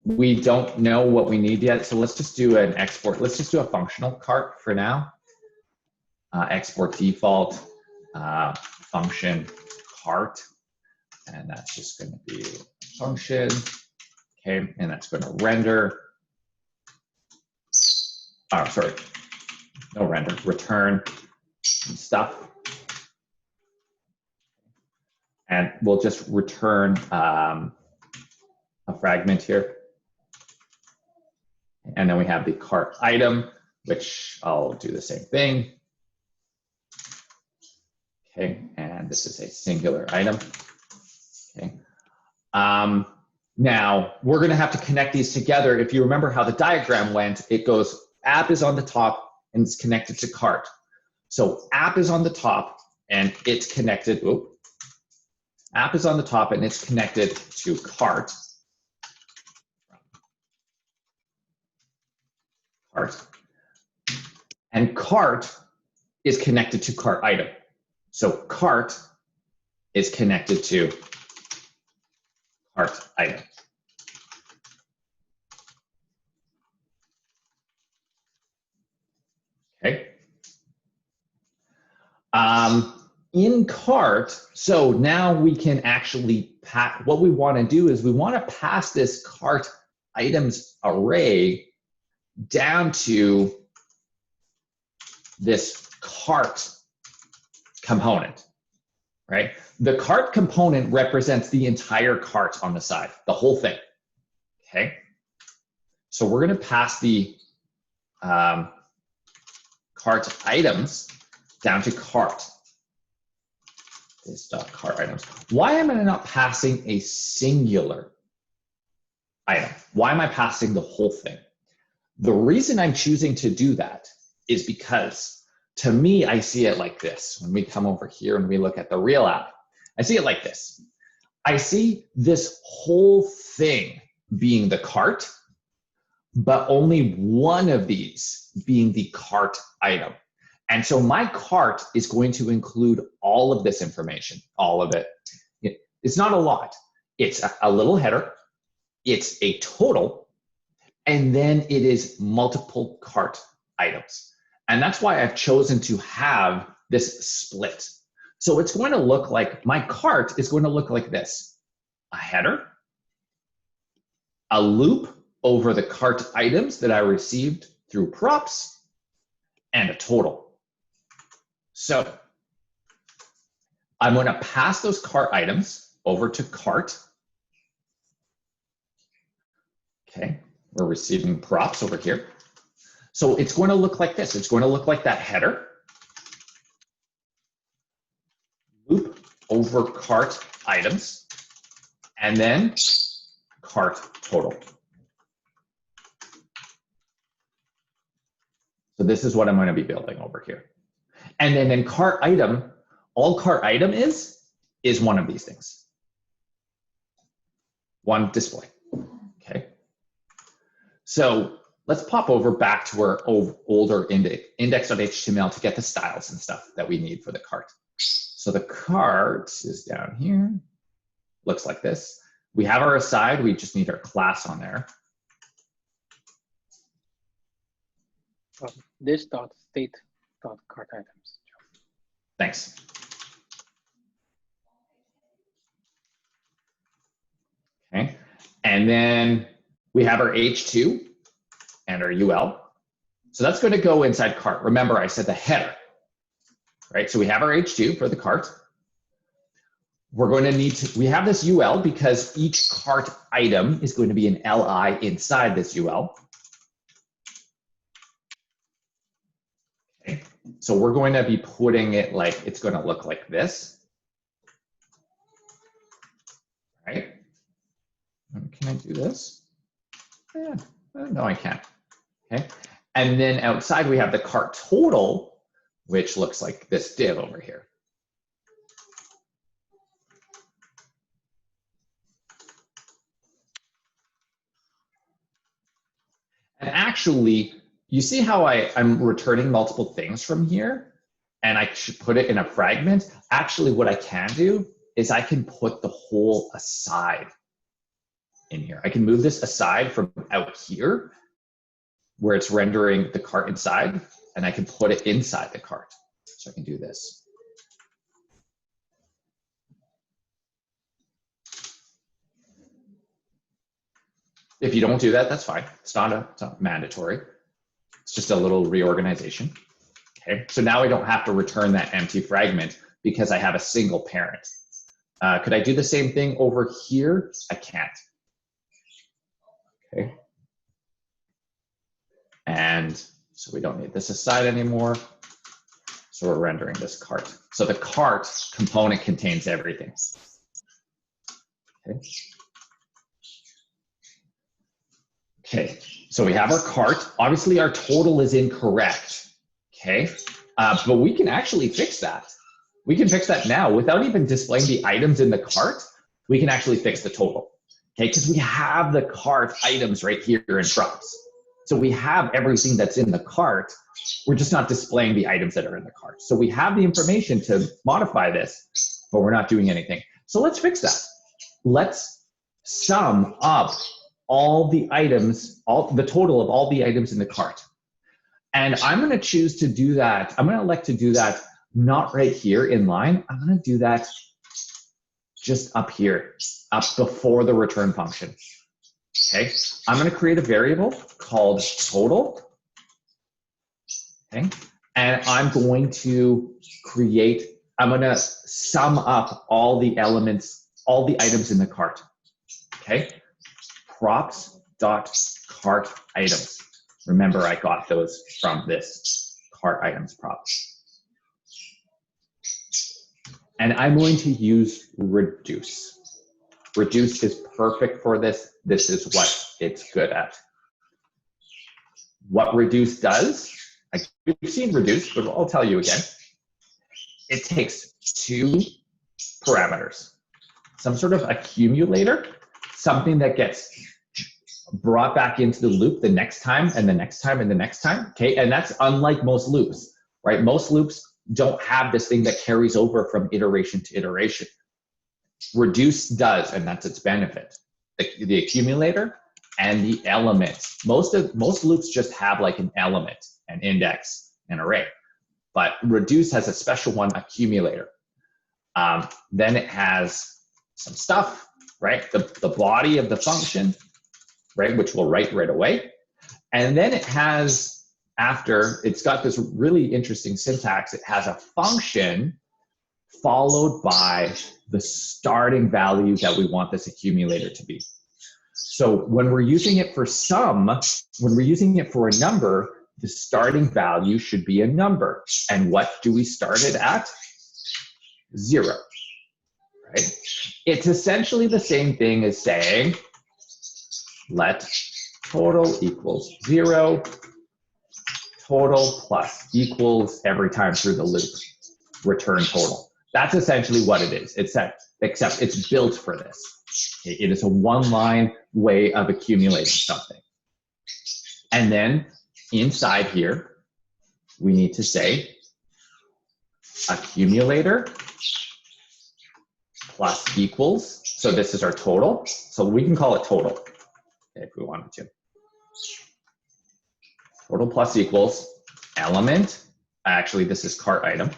we don't know what we need yet. So let's just do an export. Let's just do a functional cart for now. Export default function cart. And that's just going to be a function. Okay. And that's going to render. Oh, sorry. No render, return stuff. And we'll just return a fragment here. And then we have the cart item, which I'll do the same thing. Okay, and this is a singular item. Okay. Now, we're going to have to connect these together. If you remember how the diagram went, it goes app is on the top and it's connected to cart. So app is on the top and it's connected. App is on the top and it's connected to cart. And cart is connected to cart item. So cart is connected to cart item. Okay. In cart, so now we can actually what we want to do is we want to pass this cart items array down to this cart component, right? The cart component represents the entire cart on the side, the whole thing, okay? So we're going to pass the cart items down to cart. This cart items. Why am I not passing a singular item? Why am I passing the whole thing? The reason I'm choosing to do that is because to me, I see it like this. When we come over here and we look at the real app, I see it like this. I see this whole thing being the cart, but only one of these being the cart item. And so my cart is going to include all of this information, all of it. It's not a lot. It's a little header. It's a total. And then it is multiple cart items. And that's why I've chosen to have this split. So it's going to look like, my cart is going to look like this. A header, a loop over the cart items that I received through props, and a total. So I'm going to pass those cart items over to cart. Okay, we're receiving props over here. So it's going to look like this. It's going to look like that header. Loop over cart items, and then cart total. So this is what I'm going to be building over here. And then in cart item, all cart item is one of these things. One display. Okay. So let's pop over back to our older index.html to get the styles and stuff that we need for the cart. So the cart is down here. Looks like this. We have our aside. We just need our class on there. This dot state dot cart items. Thanks. Okay, and then we have our H2 and our UL. So that's going to go inside cart. Remember, I said the header, right? So we have our H2 for the cart. We're going to need to, we have this UL because each cart item is going to be an LI inside this UL. Okay, so we're going to be putting it like, it's going to look like this, right? Can I do this? Yeah, no, I can't. Okay, and then outside we have the cart total, which looks like this div over here. And actually, you see how I'm returning multiple things from here, and I should put it in a fragment? Actually, what I can do is I can put the whole aside in here. I can move this aside from out here, where it's rendering the cart inside, and I can put it inside the cart. So I can do this. If you don't do that, that's fine. It's not mandatory. It's just a little reorganization. Okay, so now I don't have to return that empty fragment because I have a single parent. Could I do the same thing over here? I can't. Okay. And so we don't need this aside anymore. So we're rendering this cart. So the cart component contains everything. Okay. Okay, so we have our cart. Obviously, our total is incorrect. Okay, but we can actually fix that. We can fix that now without even displaying the items in the cart. We can actually fix the total. Okay, because we have the cart items right here in props. So we have everything that's in the cart. We're just not displaying the items that are in the cart. So we have the information to modify this, but we're not doing anything. So let's fix that. Let's sum up all the items, the total of all the items in the cart. And I'm going to choose to do that. I'm going to elect to do that not right here in line. I'm going to do that just up here, up before the return function. Okay, I'm going to create a variable called total. Okay, and I'm going to I'm going to sum up all the elements, all the items in the cart. Okay, props.cart items. Remember, I got those from this cart items props. And I'm going to use reduce. Reduce is perfect for this. This is what it's good at. What reduce does, we've seen reduce, but I'll tell you again. It takes two parameters, some sort of accumulator, something that gets brought back into the loop the next time and the next time and the next time. Okay, and that's unlike most loops, right? Most loops don't have this thing that carries over from iteration to iteration. Reduce does, and that's its benefit. The accumulator and the element. Most loops just have like an element, an index, an array. But reduce has a special one, accumulator. Then it has some stuff, right? The body of the function, right, which we'll write right away. And then it has after, it's got this really interesting syntax. It has a function followed by the starting value that we want this accumulator to be. So when we're using it for sum, when we're using it for a number, the starting value should be a number. And what do we start it at? 0, right? It's essentially the same thing as saying, let total equals 0, total plus equals every time through the loop, return total. That's essentially what it is. Except it's built for this. It is a one-line way of accumulating something. And then inside here, we need to say accumulator plus equals. So this is our total. So we can call it total if we wanted to. Total plus equals element. Actually, this is cart item.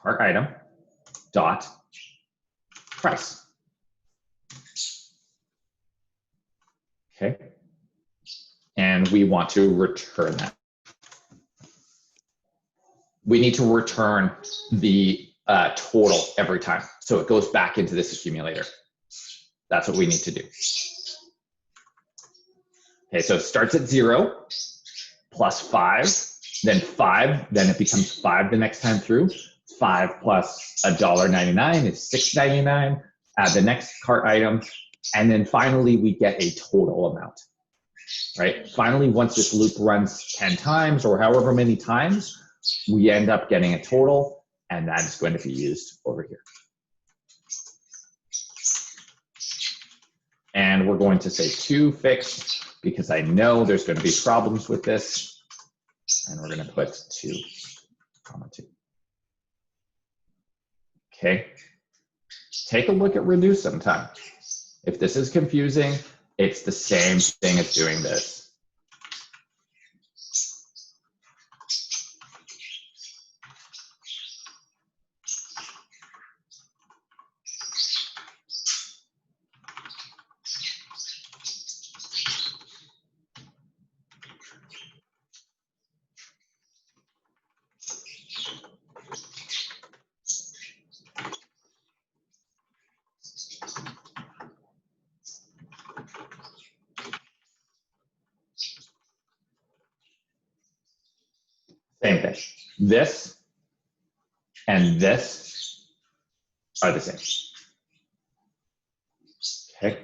Cart item dot price. Okay. And we want to return that. We need to return the total every time. So it goes back into this accumulator. That's what we need to do. Okay, so it starts at 0 plus 5, then 5, then it becomes 5 the next time through. 5 plus $1.99 is $6.99. Add the next cart item, and then finally we get a total amount, right? Finally, once this loop runs 10 times or however many times, we end up getting a total, and that is going to be used over here. And we're going to say to fixed because I know there's going to be problems with this, and we're going to put 2, comma 2. Okay, take a look at reduce sometime. If this is confusing, it's the same thing as doing this. Same thing. This and this are the same. Okay.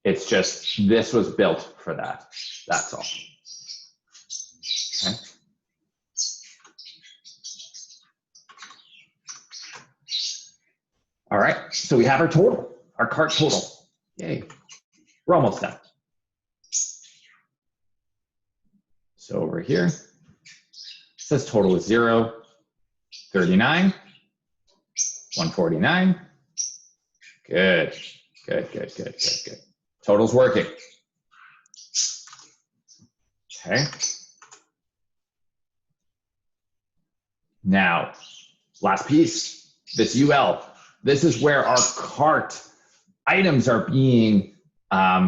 It's just this was built for that. That's all. Okay. All right. So we have our total, our cart total. Yay. We're almost done. So over here, it says total is 0, 39, 149. Good, good, good, good, good, good. Total's working. Okay. Now, last piece, this UL. This is where our cart items are being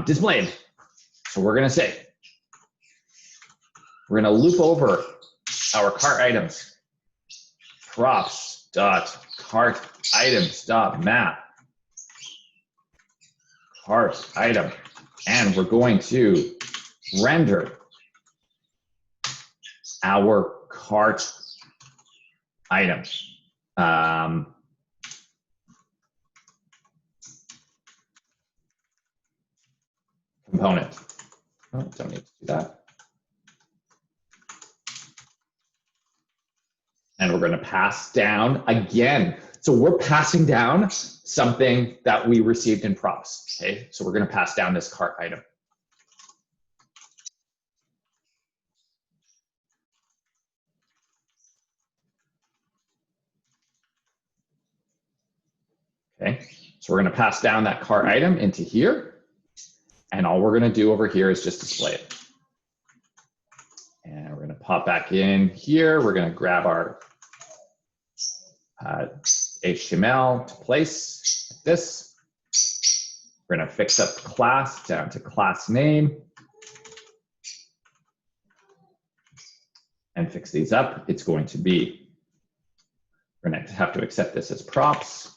displayed. So we're going to say, we're going to loop over our cart items. Props.cartItems.map. Cart item. And we're going to render our cart item. Component. Oh, don't need to do that. And we're going to pass down again. So we're passing down something that we received in props. Okay, so we're going to pass down this cart item. Okay, so we're going to pass down that cart item into here. And all we're going to do over here is just display it. And we're going to pop back in here. We're going to grab our HTML to place like this. We're going to fix up class down to class name and fix these up. It's going to be, we're going to have to accept this as props.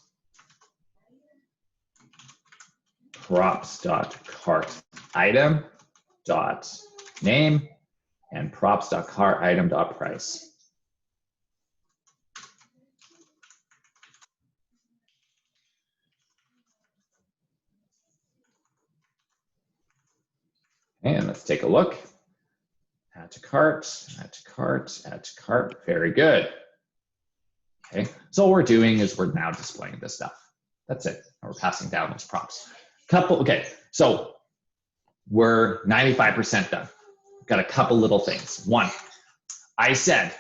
Props.cartItem.name and props.cartItem.price. And let's take a look. Add to cart, add to cart, add to cart. Very good. Okay, so what we're doing is we're now displaying this stuff. That's it. And we're passing down those props. Okay, so we're 95% done. Got a couple little things. One, I said,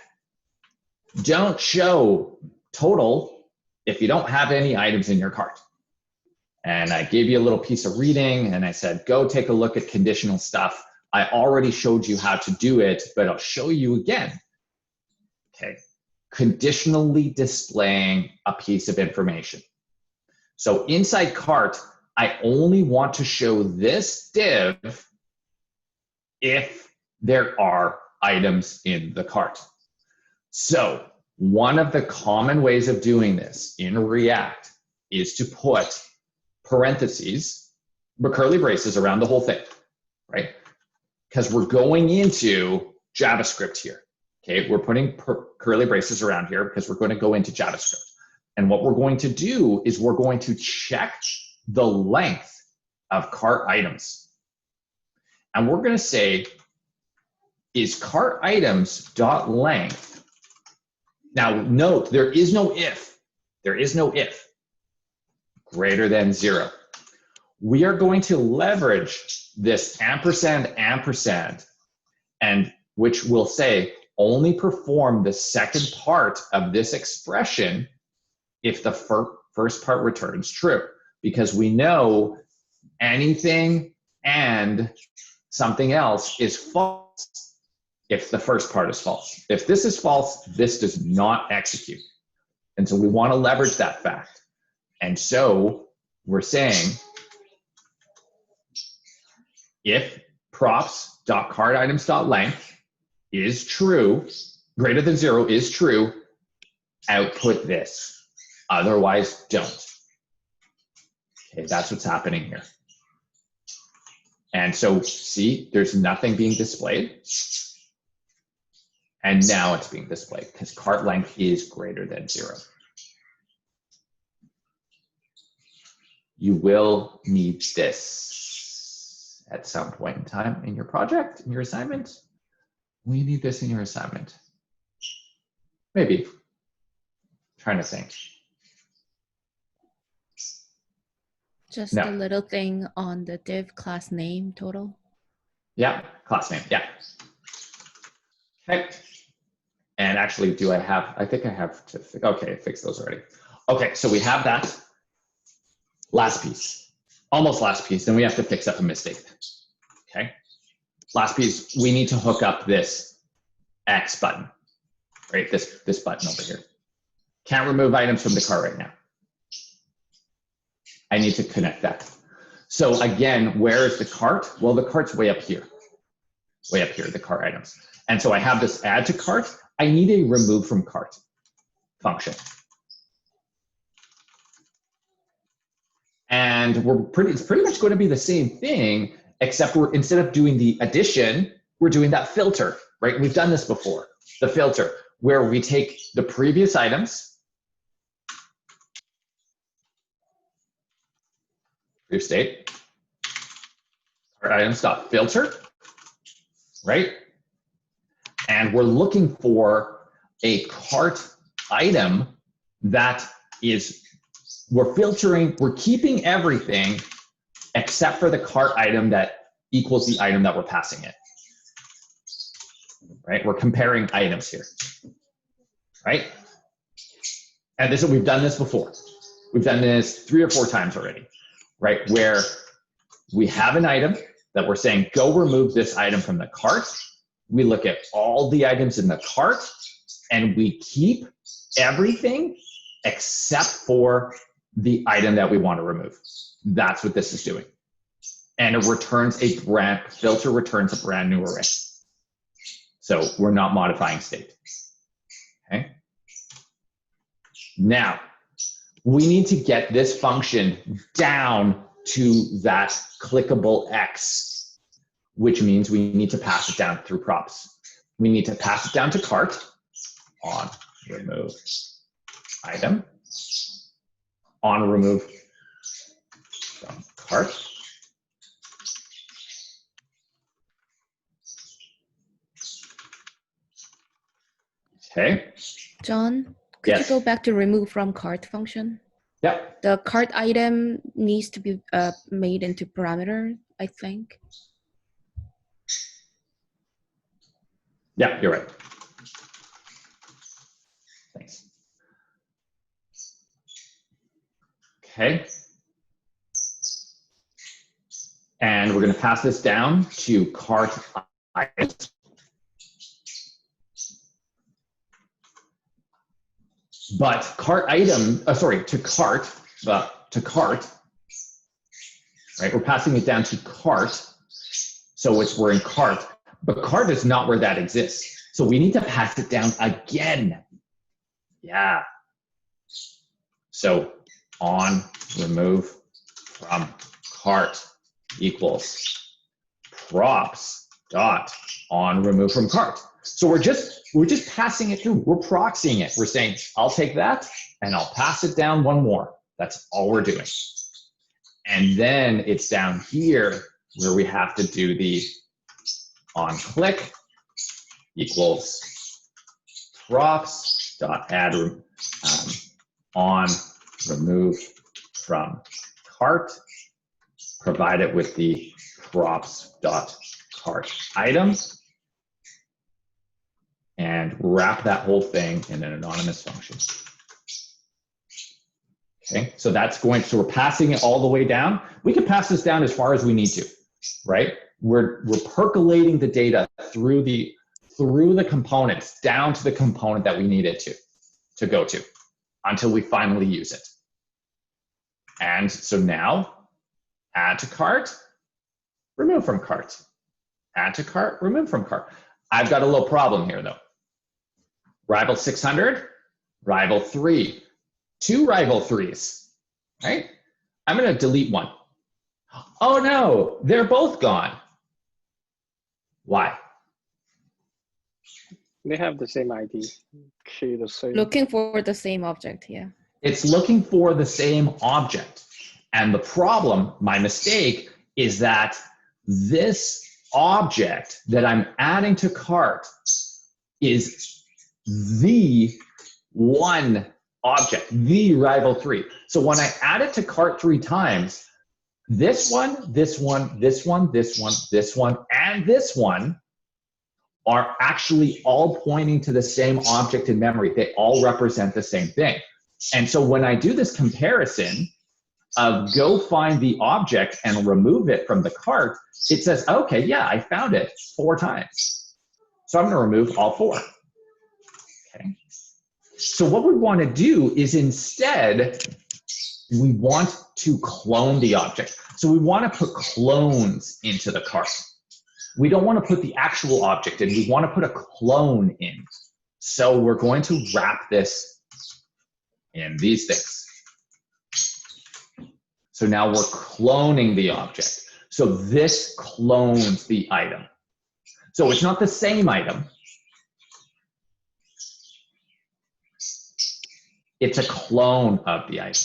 don't show total if you don't have any items in your cart. And I gave you a little piece of reading and I said, go take a look at conditional stuff. I already showed you how to do it, but I'll show you again. Okay, conditionally displaying a piece of information. So inside cart, I only want to show this div if there are items in the cart. So one of the common ways of doing this in React is to put parentheses, but curly braces around the whole thing, right? Because we're going into JavaScript here, okay? We're putting curly braces around here because we're going to go into JavaScript. And what we're going to do is we're going to check the length of cart items. And we're going to say, is cart items dot length. Now note, there is no if. There is no if. Greater than 0. We are going to leverage this ampersand, and which will say only perform the second part of this expression if the first part returns true, because we know anything and something else is false if the first part is false. If this is false, this does not execute. And so we want to leverage that fact. And so we're saying if props.cartItems.length is true, greater than 0 is true, output this. Otherwise, don't. Okay, that's what's happening here. And so see, there's nothing being displayed. And now it's being displayed because cart length is greater than 0. You will need this at some point in time in your project, in your assignment. We need this in your assignment. Maybe. Trying to think. Just No. a little thing on the div class name total. Yeah, class name, yeah. Okay. And actually, do I have, I think I have to, okay, fix those already. Okay, so we have that. Last piece, almost last piece, then we have to fix up a mistake. Okay, last piece, we need to hook up this X button, right? This button over here. Can't remove items from the cart right now. I need to connect that. So again, where is the cart? Well, the cart's way up here, the cart items. And so I have this add to cart. I need a remove from cart function. And it's pretty much going to be the same thing, except instead of doing the addition, we're doing that filter, right? We've done this before, the filter, where we take the previous items, previous state, cart items.filter, right? And we're looking for a cart item that is, we're filtering, we're keeping everything except for the cart item that equals the item that we're passing it, right? We're comparing items here, right? And we've done this before. We've done this 3 or 4 times already, right? Where we have an item that we're saying, go remove this item from the cart. We look at all the items in the cart and we keep everything except for the item that we want to remove. That's what this is doing. And it returns filter returns a brand new array. So we're not modifying state. Okay. Now, we need to get this function down to that clickable X, which means we need to pass it down through props. We need to pass it down to cart on remove item on remove from cart. Okay. John, could Yes. you go back to remove from cart function? Yep. The cart item needs to be made into parameter, I think. Yeah, you're right. Thanks. Okay. And we're going to pass this down to cart item. But cart item, to cart, right? We're passing it down to cart. So we're in cart, but cart is not where that exists. So we need to pass it down again. Yeah. So on remove from cart equals props dot on remove from cart. So we're just passing it through. We're proxying it. We're saying, I'll take that and I'll pass it down one more. That's all we're doing. And then it's down here where we have to do the on click equals props dot add on remove from cart, provide it with the props dot cart item, and wrap that whole thing in an anonymous function. Okay, so so we're passing it all the way down. We can pass this down as far as we need to, right? We're percolating the data through the components down to the component that we need it to go to until we finally use it. And so now add to cart, remove from cart, add to cart, remove from cart. I've got a little problem here though. Rival 600, rival 3, 2 rival 3s, right? I'm going to delete one. Oh no, they're both gone. Why? They have the same ID. Actually, the same. Looking for the same object, yeah. It's looking for the same object. And the problem, my mistake, is that this object that I'm adding to cart is the one object, the rival 3. So when I add it to cart 3 times, this one, this one, this one, this one, this one, and this one are actually all pointing to the same object in memory. They all represent the same thing. And so when I do this comparison of go find the object and remove it from the cart, it says, okay, yeah, I found it 4 times. So I'm going to remove all 4. Okay. So what we want to do is instead, we want to clone the object. So we want to put clones into the cart. We don't want to put the actual object in. We want to put a clone in. So we're going to wrap this in these things. So now we're cloning the object. So this clones the item. So it's not the same item. It's a clone of the item.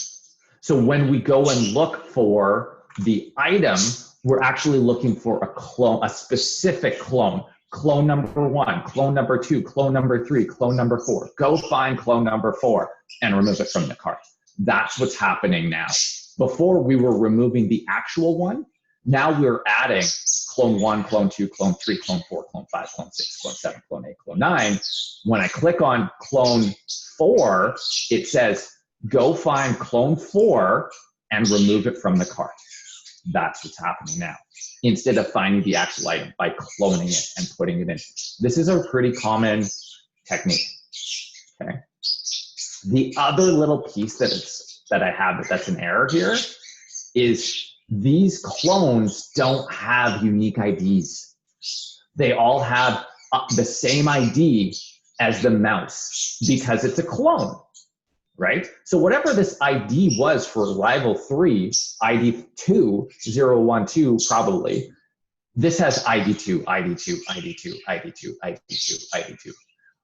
So when we go and look for the item, we're actually looking for a clone, a specific clone. Clone number 1, clone number 2, clone number 3, clone number 4. Go find clone number 4 and remove it from the cart. That's what's happening now. Before we were removing the actual one. Now we're adding clone 1, clone 2, clone 3, clone 4, clone 5, clone 6, clone 7, clone 8, clone 9. When I click on clone 4, it says, go find clone 4 and remove it from the cart. That's what's happening now. Instead of finding the actual item by cloning it and putting it in. This is a pretty common technique. Okay. The other little piece that I have that's an error here is these clones don't have unique IDs. They all have the same ID as the mouse because it's a clone, right? So whatever this ID was for rival 3, ID 2, 0, 1, 2 probably, this has ID2, ID2, ID2, ID2, ID2, ID2,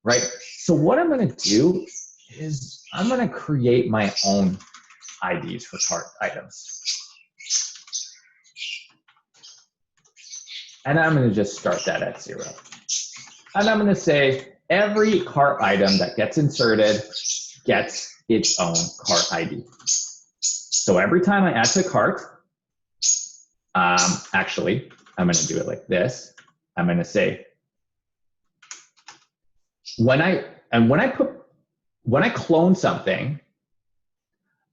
right? So what I'm going to do is I'm going to create my own IDs for cart items. And I'm going to just start that at 0. And I'm going to say every cart item that gets inserted gets its own cart ID. So every time I add to cart, actually, I'm going to do it like this. I'm going to say, when I clone something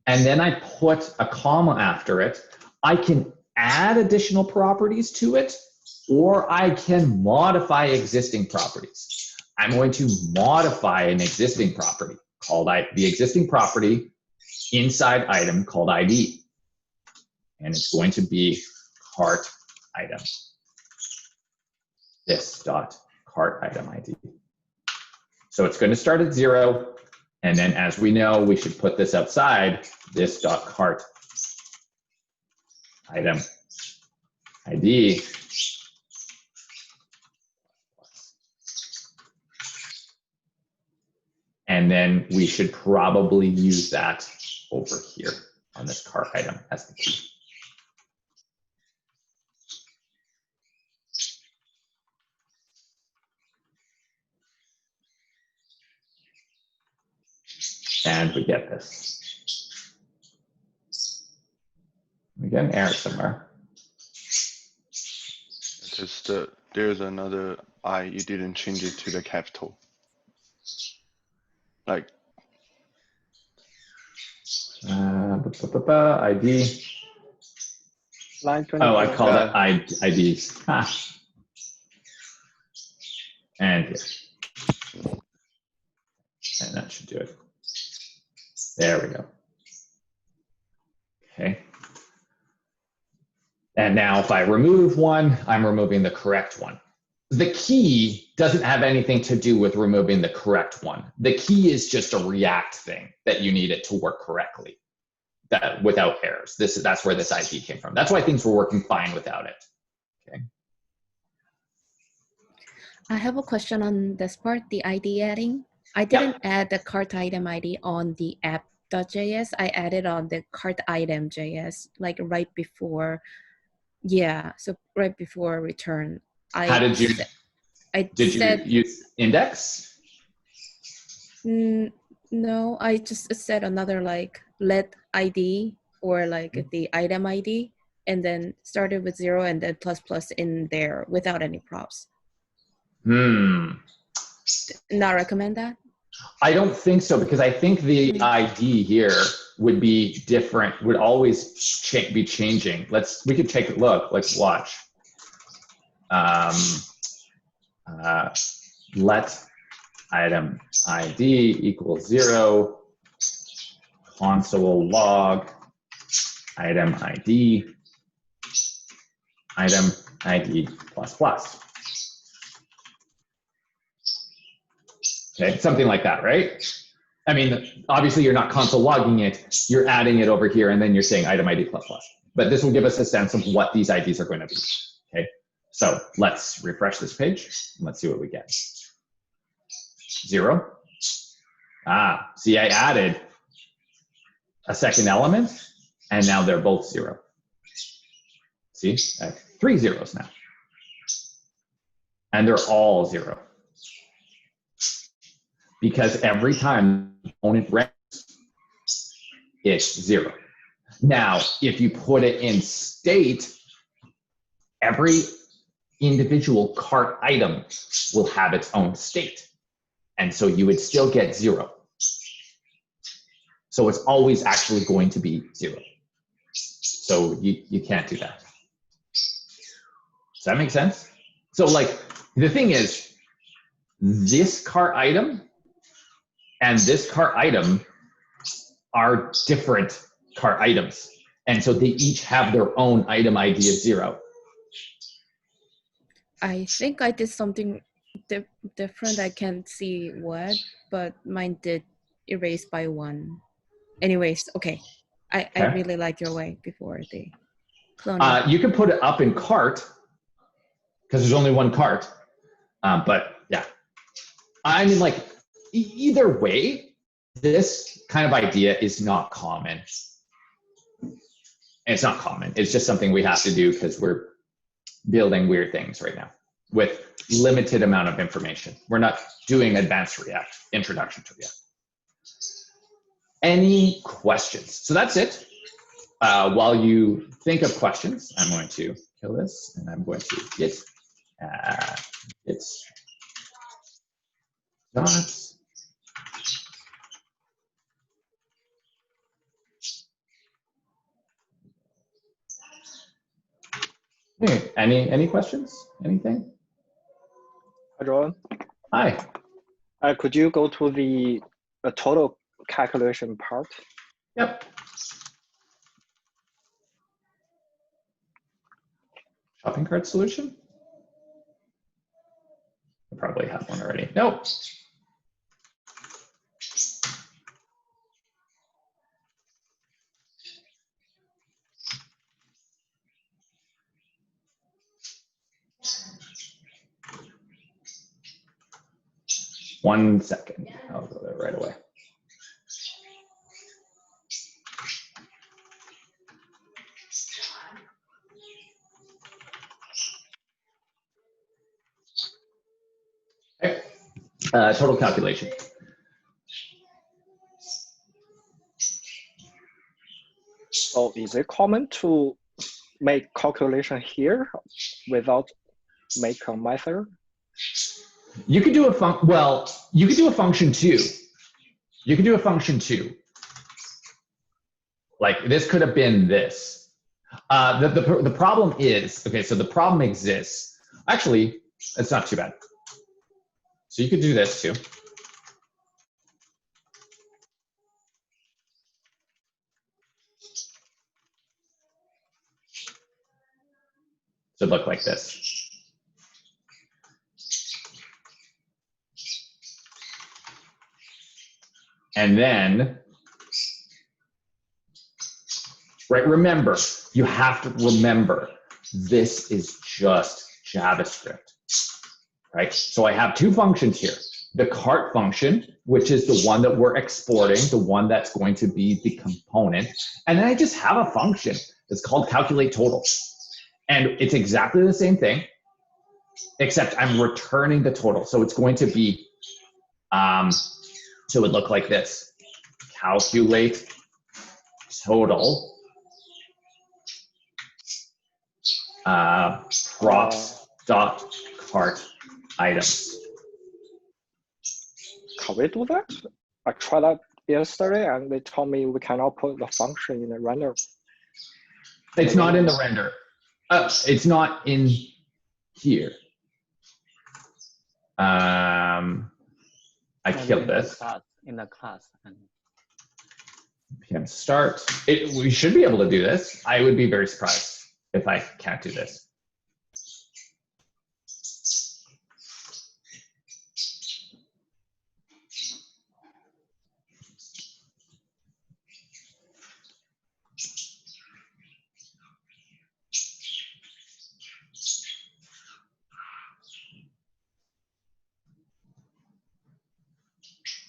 and then I put a comma after it, I can add additional properties to it, or I can modify existing properties. I'm going to modify an existing property called the existing property inside item called ID. And it's going to be cart item. This dot cart item ID. So it's going to start at 0. And then as we know, we should put this outside this dot cart item ID. And then we should probably use that over here on this cart item as the key. And we get this. We get an error somewhere. There's another I, you didn't change it to the capital. Like ID. Line 24. Oh, I call that IDs. And here. And that should do it. There we go. Okay. And now if I remove one, I'm removing the correct one. The key doesn't have anything to do with removing the correct one. The key is just a React thing that you need it to work correctly, that without errors. That's where this ID came from. That's why things were working fine without it. Okay. I have a question on this part, the ID adding. I didn't add the cart item ID on the app.js. I added on the cart item.js, like right before, yeah, so right before return. How did you, did you use index? No, I just said another like let ID or like the item ID and then started with 0 and then ++ in there without any props. Not recommend that? I don't think so, because I think the ID here would be different, would always be changing. We could take a look, let's watch. Let item ID equals 0, console log, item ID ++. Okay, something like that, right? I mean, obviously you're not console logging it, you're adding it over here and then you're saying item ID ++. But this will give us a sense of what these IDs are going to be, okay? So let's refresh this page and let's see what we get. 0. See, I added a second element and now they're both 0. See, I have 3 zeros now. And they're all 0. Because every time the component runs, it's 0. Now, if you put it in state, every individual cart item will have its own state. And so you would still get 0. So it's always actually going to be 0. So you can't do that. Does that make sense? So like, the thing is, this cart item and this cart item are different cart items. And so they each have their own item ID of 0. I think I did something different. I can't see what, but mine did erase by 1. Anyways, okay. I Okay. really liked your way before the cloning. You can put it up in cart because there's only one cart. But yeah, I mean, like either way, this kind of idea is not common. And it's not common. It's just something we have to do because we're building weird things right now with limited amount of information. We're not doing advanced React, introduction to React. Any questions? So that's it. While you think of questions, I'm going to kill this and I'm going to git dots. Hey, any questions? Anything? Hi, Rowan. Hi. Could you go to the total calculation part? Yep. Shopping cart solution? I probably have one already. Nope. One second. I'll go there right away. Okay. Total calculation. So is it common to make calculation here without make a method? You could do a well, you could do a function too. You could do a function too. Like this could have been this. The problem is, okay, so the problem exists. Actually, it's not too bad. So you could do this too. So it'd look like this. And then, right, remember, you have to remember, this is just JavaScript, right? So I have two functions here. The cart function, which is the one that we're exporting, the one that's going to be the component. And then I just have a function that's called calculate total. And it's exactly the same thing, except I'm returning the total. So it's going to be, so it would look like this. Calculate total props dot cart items. Can we do that? I tried that yesterday and they told me we cannot put the function in the render. It's not in the render. It's not in here. I killed this. In the class. PM start. We should be able to do this. I would be very surprised if I can't do this.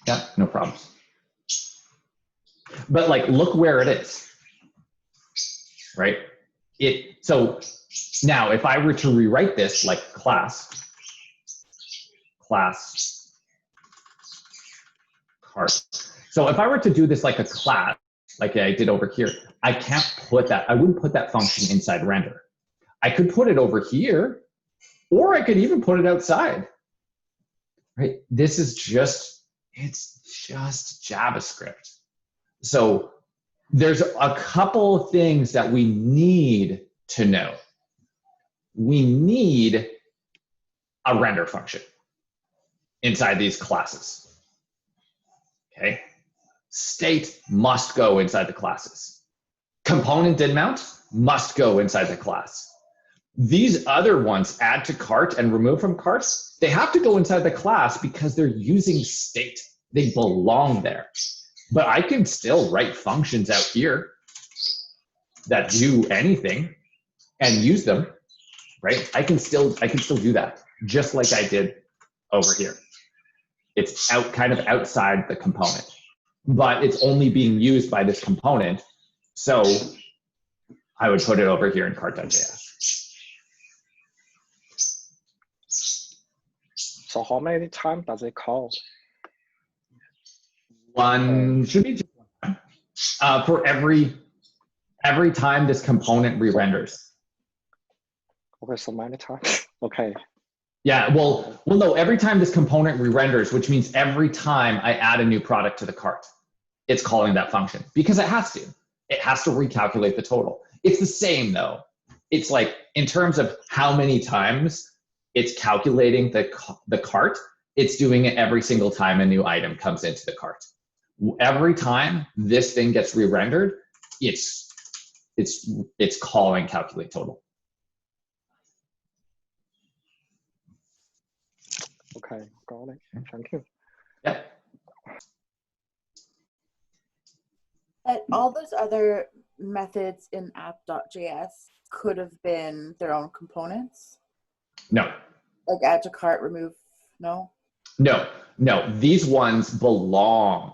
Yeah, no problems. But like, look where it is, right? So now if I were to rewrite this like class cart. So if I were to do this like a class, like I did over here, I can't put that, I wouldn't put that function inside render. I could put it over here, or I could even put it outside, right? This is just, it's just JavaScript. So there's a couple of things that we need to know. We need a render function inside these classes, okay? State must go inside the classes. component did mount must go inside the class. These other ones, add to cart and remove from carts, they have to go inside the class because they're using state. They belong there. But I can still write functions out here that do anything and use them, right? I can still do that, just like I did over here. It's kind of outside the component, but it's only being used by this component. So I would put it over here in cart.js. So how many times does it call? One should be just one time. For every time this component re-renders. Okay, so many times. Okay. Yeah, well, no, every time this component re-renders, which means every time I add a new product to the cart, it's calling that function because it has to. It has to recalculate the total. It's the same though. It's like in terms of how many times it's calculating the cart, it's doing it every single time a new item comes into the cart. Every time this thing gets re-rendered, it's calling calculate total. Okay, got it. Thank you. Yeah. But all those other methods in app.js could have been their own components? No. Like add to cart, remove, no? No. These ones belong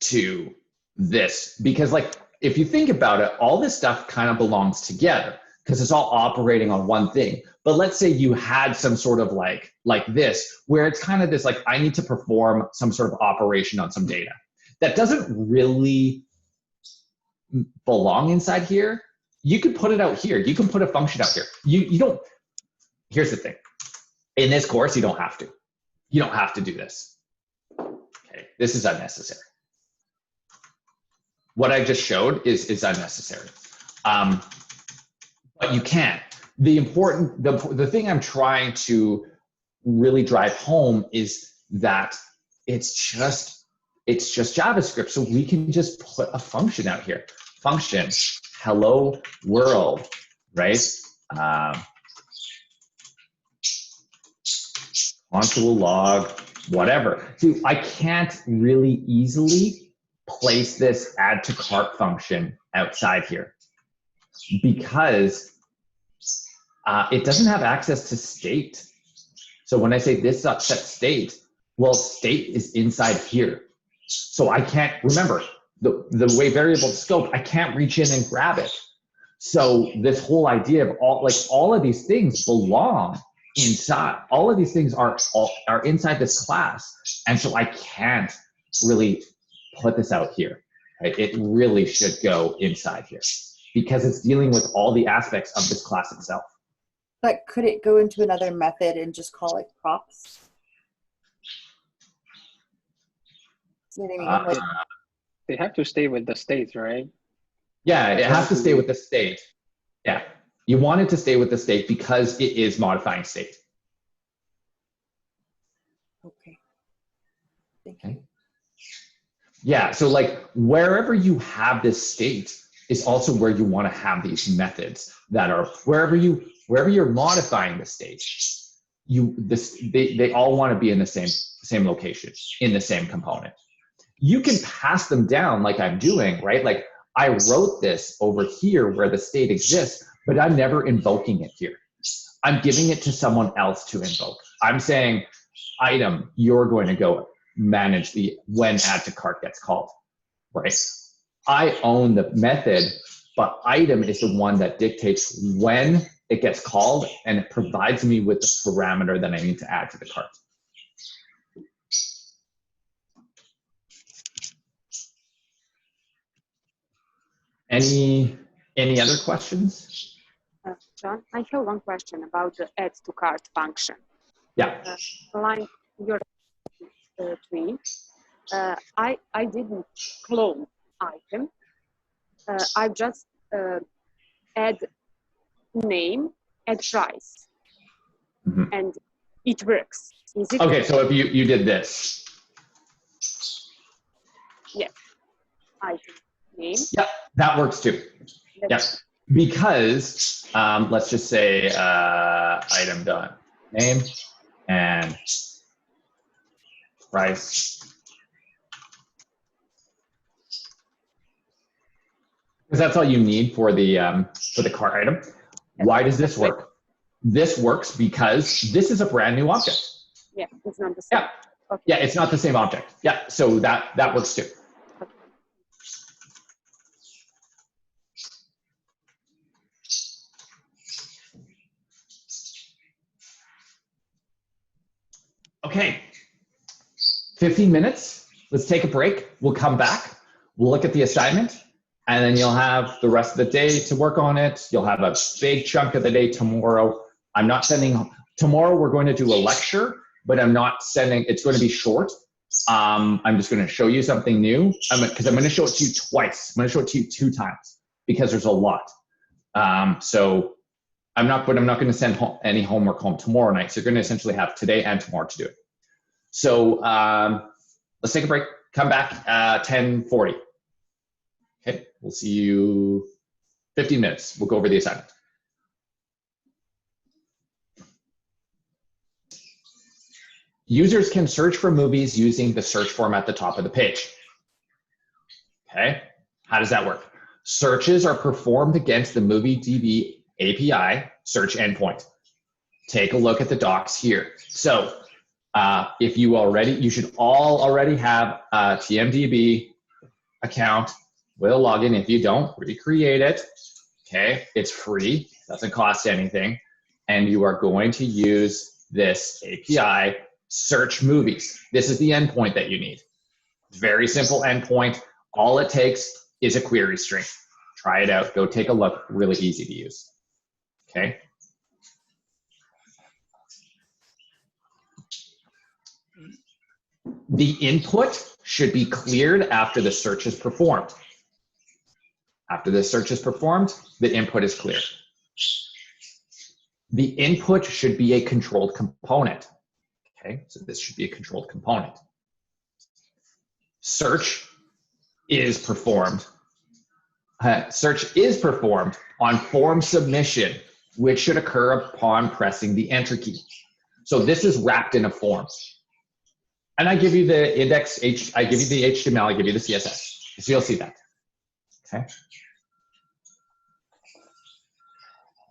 to this because like, if you think about it, all this stuff kind of belongs together because it's all operating on one thing. But let's say you had some sort of like this, where it's kind of this, like, I need to perform some sort of operation on some data that doesn't really belong inside here. You could put it out here. You can put a function out here. You don't, here's the thing. In this course, you don't have to. You don't have to do this. Okay, this is unnecessary. What I just showed is unnecessary. But you can. The thing I'm trying to really drive home is that it's just JavaScript. So we can just put a function out here. Function, hello world, right? Console log, whatever. So I can't really easily place this add to cart function outside here because it doesn't have access to state. So when I say this set state, well, state is inside here. So I can't, remember, the way variable scope, I can't reach in and grab it. So this whole idea of all of these things belong inside. All of these things are inside this class. And so I can't really put this out here. Right? It really should go inside here because it's dealing with all the aspects of this class itself. But could it go into another method and just call it props? You know what I mean? They have to stay with the state, right? Yeah, it has to stay with the state. Yeah, you want it to stay with the state because it is modifying state. Okay. Thank you. Yeah, so like wherever you have this state is also where you want to have these methods that are wherever you're modifying the state. They all want to be in the same location in the same component. You can pass them down like I'm doing, right? Like I wrote this over here where the state exists, but I'm never invoking it here. I'm giving it to someone else to invoke. I'm saying, item, you're going to go manage the when add to cart gets called, right? I own the method, but item is the one that dictates when it gets called and it provides me with the parameter that I need to add to the cart. Any other questions? John, I have one question about the add to cart function. Yeah. Line your tree. I didn't clone item. I just add name, add price, and it works. Is it Okay, so if you did this. Yes. Item name. Yeah, that works too. Yeah, because let's just say item done name and price. Because that's all you need for the cart item. Why does this work? This works because this is a brand new object. Yeah, it's not the same. Yeah. Okay. Yeah, it's not the same object. Yeah, so that works too. Okay, 15 minutes. Let's take a break. We'll come back. We'll look at the assignment, and then you'll have the rest of the day to work on it. You'll have a big chunk of the day tomorrow. I'm not sending, tomorrow we're going to do a lecture, but I'm not sending, it's going to be short. I'm just going to show you something new because I'm going to show it to you twice. I'm going to show it to you 2 times because there's a lot. So I'm not going to send any homework home tomorrow night. So you're going to essentially have today and tomorrow to do it. So let's take a break. Come back at 10:40. Okay, we'll see you 15 minutes. We'll go over the assignment. Users can search for movies using the search form at the top of the page. Okay, how does that work? Searches are performed against the MovieDB API search endpoint. Take a look at the docs here. So if you should all already have a TMDB account with a login. If you don't, recreate it. Okay, it's free, doesn't cost anything. And you are going to use this API, search movies. This is the endpoint that you need. Very simple endpoint. All it takes is a query string. Try it out, go take a look, really easy to use. Okay. The input should be cleared after the search is performed. After the search is performed, the input is clear. The input should be a controlled component. Okay, so this should be a controlled component. Search is performed. Search is performed on form submission, which should occur upon pressing the enter key. So this is wrapped in a form. And I give you the index, I give you the HTML, I give you the CSS. So you'll see that. Okay.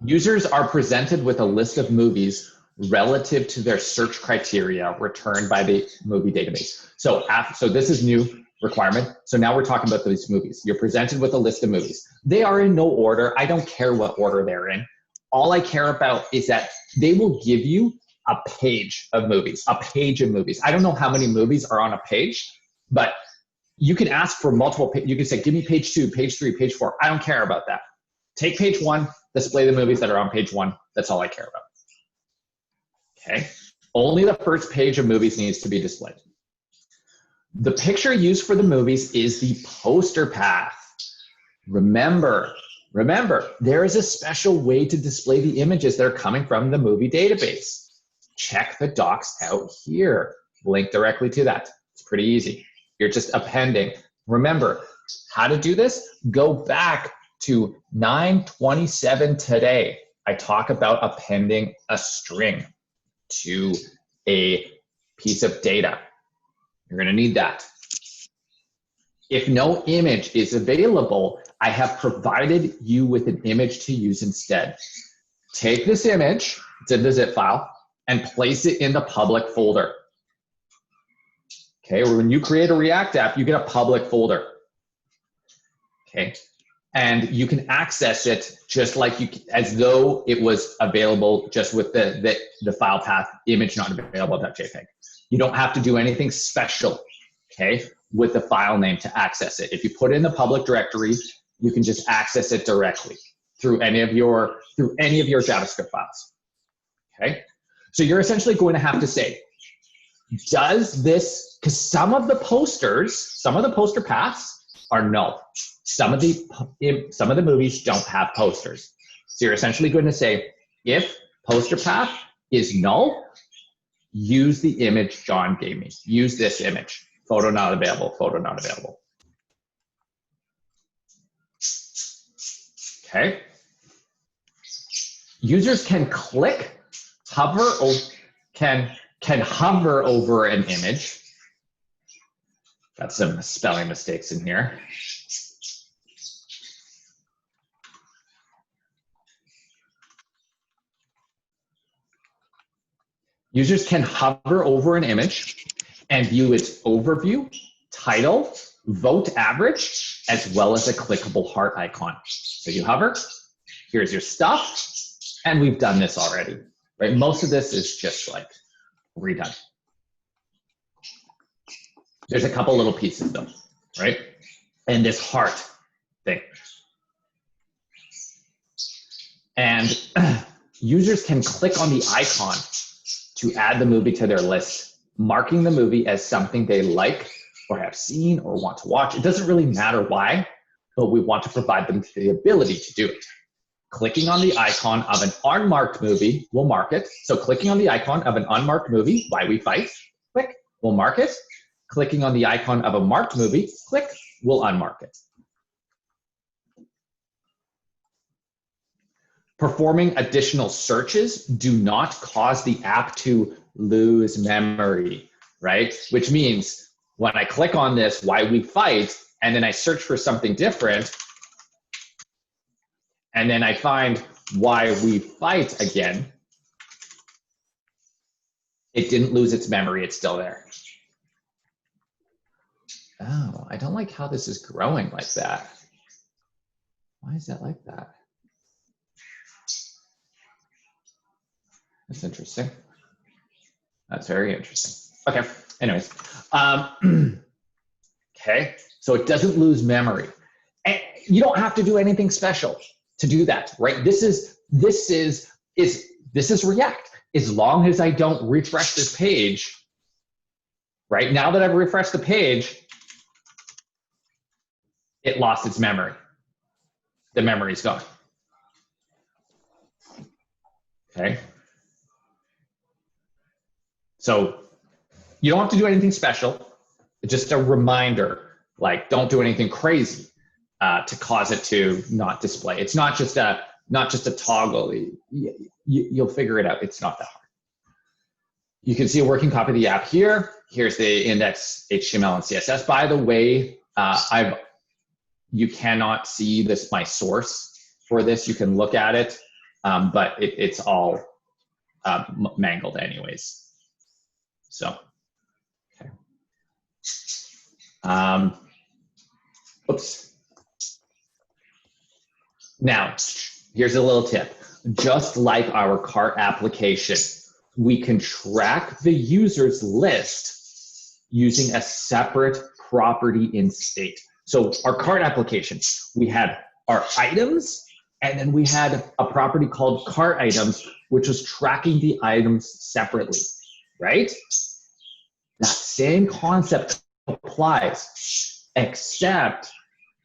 Users are presented with a list of movies relative to their search criteria returned by the movie database. So this is new requirement. So now we're talking about these movies. You're presented with a list of movies. They are in no order. I don't care what order they're in. All I care about is that they will give you a page of movies, a page of movies. I don't know how many movies are on a page, but you can ask for multiple, you can say, give me page 2, page 3, page 4. I don't care about that. Take page 1, display the movies that are on page 1. That's all I care about. Okay. Only the first page of movies needs to be displayed. The picture used for the movies is the poster path. Remember, there is a special way to display the images that are coming from the movie database. Check the docs out here. Link directly to that. It's pretty easy. You're just appending. Remember, how to do this? Go back to 9/27 today. I talk about appending a string to a piece of data. You're going to need that. If no image is available, I have provided you with an image to use instead. Take this image, it's in the zip file, and place it in the public folder. Okay, or when you create a React app, you get a public folder. Okay, and you can access it just like as though it was available just with the file path image not available.jpg. You don't have to do anything special, okay, with the file name to access it. If you put it in the public directory, you can just access it directly through any of your JavaScript files. Okay, so you're essentially going to have to say, does this, because some of the poster paths are null. Some of the movies don't have posters. So you're essentially going to say, if poster path is null, use the image John gave me. Use this image. Photo not available, photo not available. Okay. Users can click, hover, can hover over an image. Got some spelling mistakes in here. Users can hover over an image and view its overview, title, vote average, as well as a clickable heart icon. So you hover, here's your stuff, and we've done this already, right? Most of this is just like redone. There's a couple little pieces though, right? And this heart thing. And users can click on the icon to add the movie to their list, marking the movie as something they like or have seen or want to watch. It doesn't really matter why, but we want to provide them the ability to do it. Clicking on the icon of an unmarked movie will mark it. So clicking on the icon of an unmarked movie, Why We Fight, click, will mark it. Clicking on the icon of a marked movie, click, will unmark it. Performing additional searches do not cause the app to lose memory, right? Which means when I click on this, Why We Fight, and then I search for something different, and then I find Why We Fight again, it didn't lose its memory, it's still there. Oh, I don't like how this is growing like that. Why is that like that? That's interesting. That's very interesting. Okay, anyways. Okay, so it doesn't lose memory. And you don't have to do anything special to do that, right? This is React. As long as I don't refresh this page, right? Now that I've refreshed the page, it lost its memory. The memory's gone. Okay. So you don't have to do anything special. It's just a reminder, like don't do anything crazy to cause it to not display. It's not just a toggle. You'll figure it out. It's not that hard. You can see a working copy of the app here. Here's the index HTML and CSS. By the way, you cannot see this, my source for this. You can look at it, but it's all mangled anyways. So, okay. Oops. Now, here's a little tip. Just like our cart application, we can track the user's list using a separate property in state. So our cart application, we had our items, and then we had a property called cart items, which was tracking the items separately, right? That same concept applies, except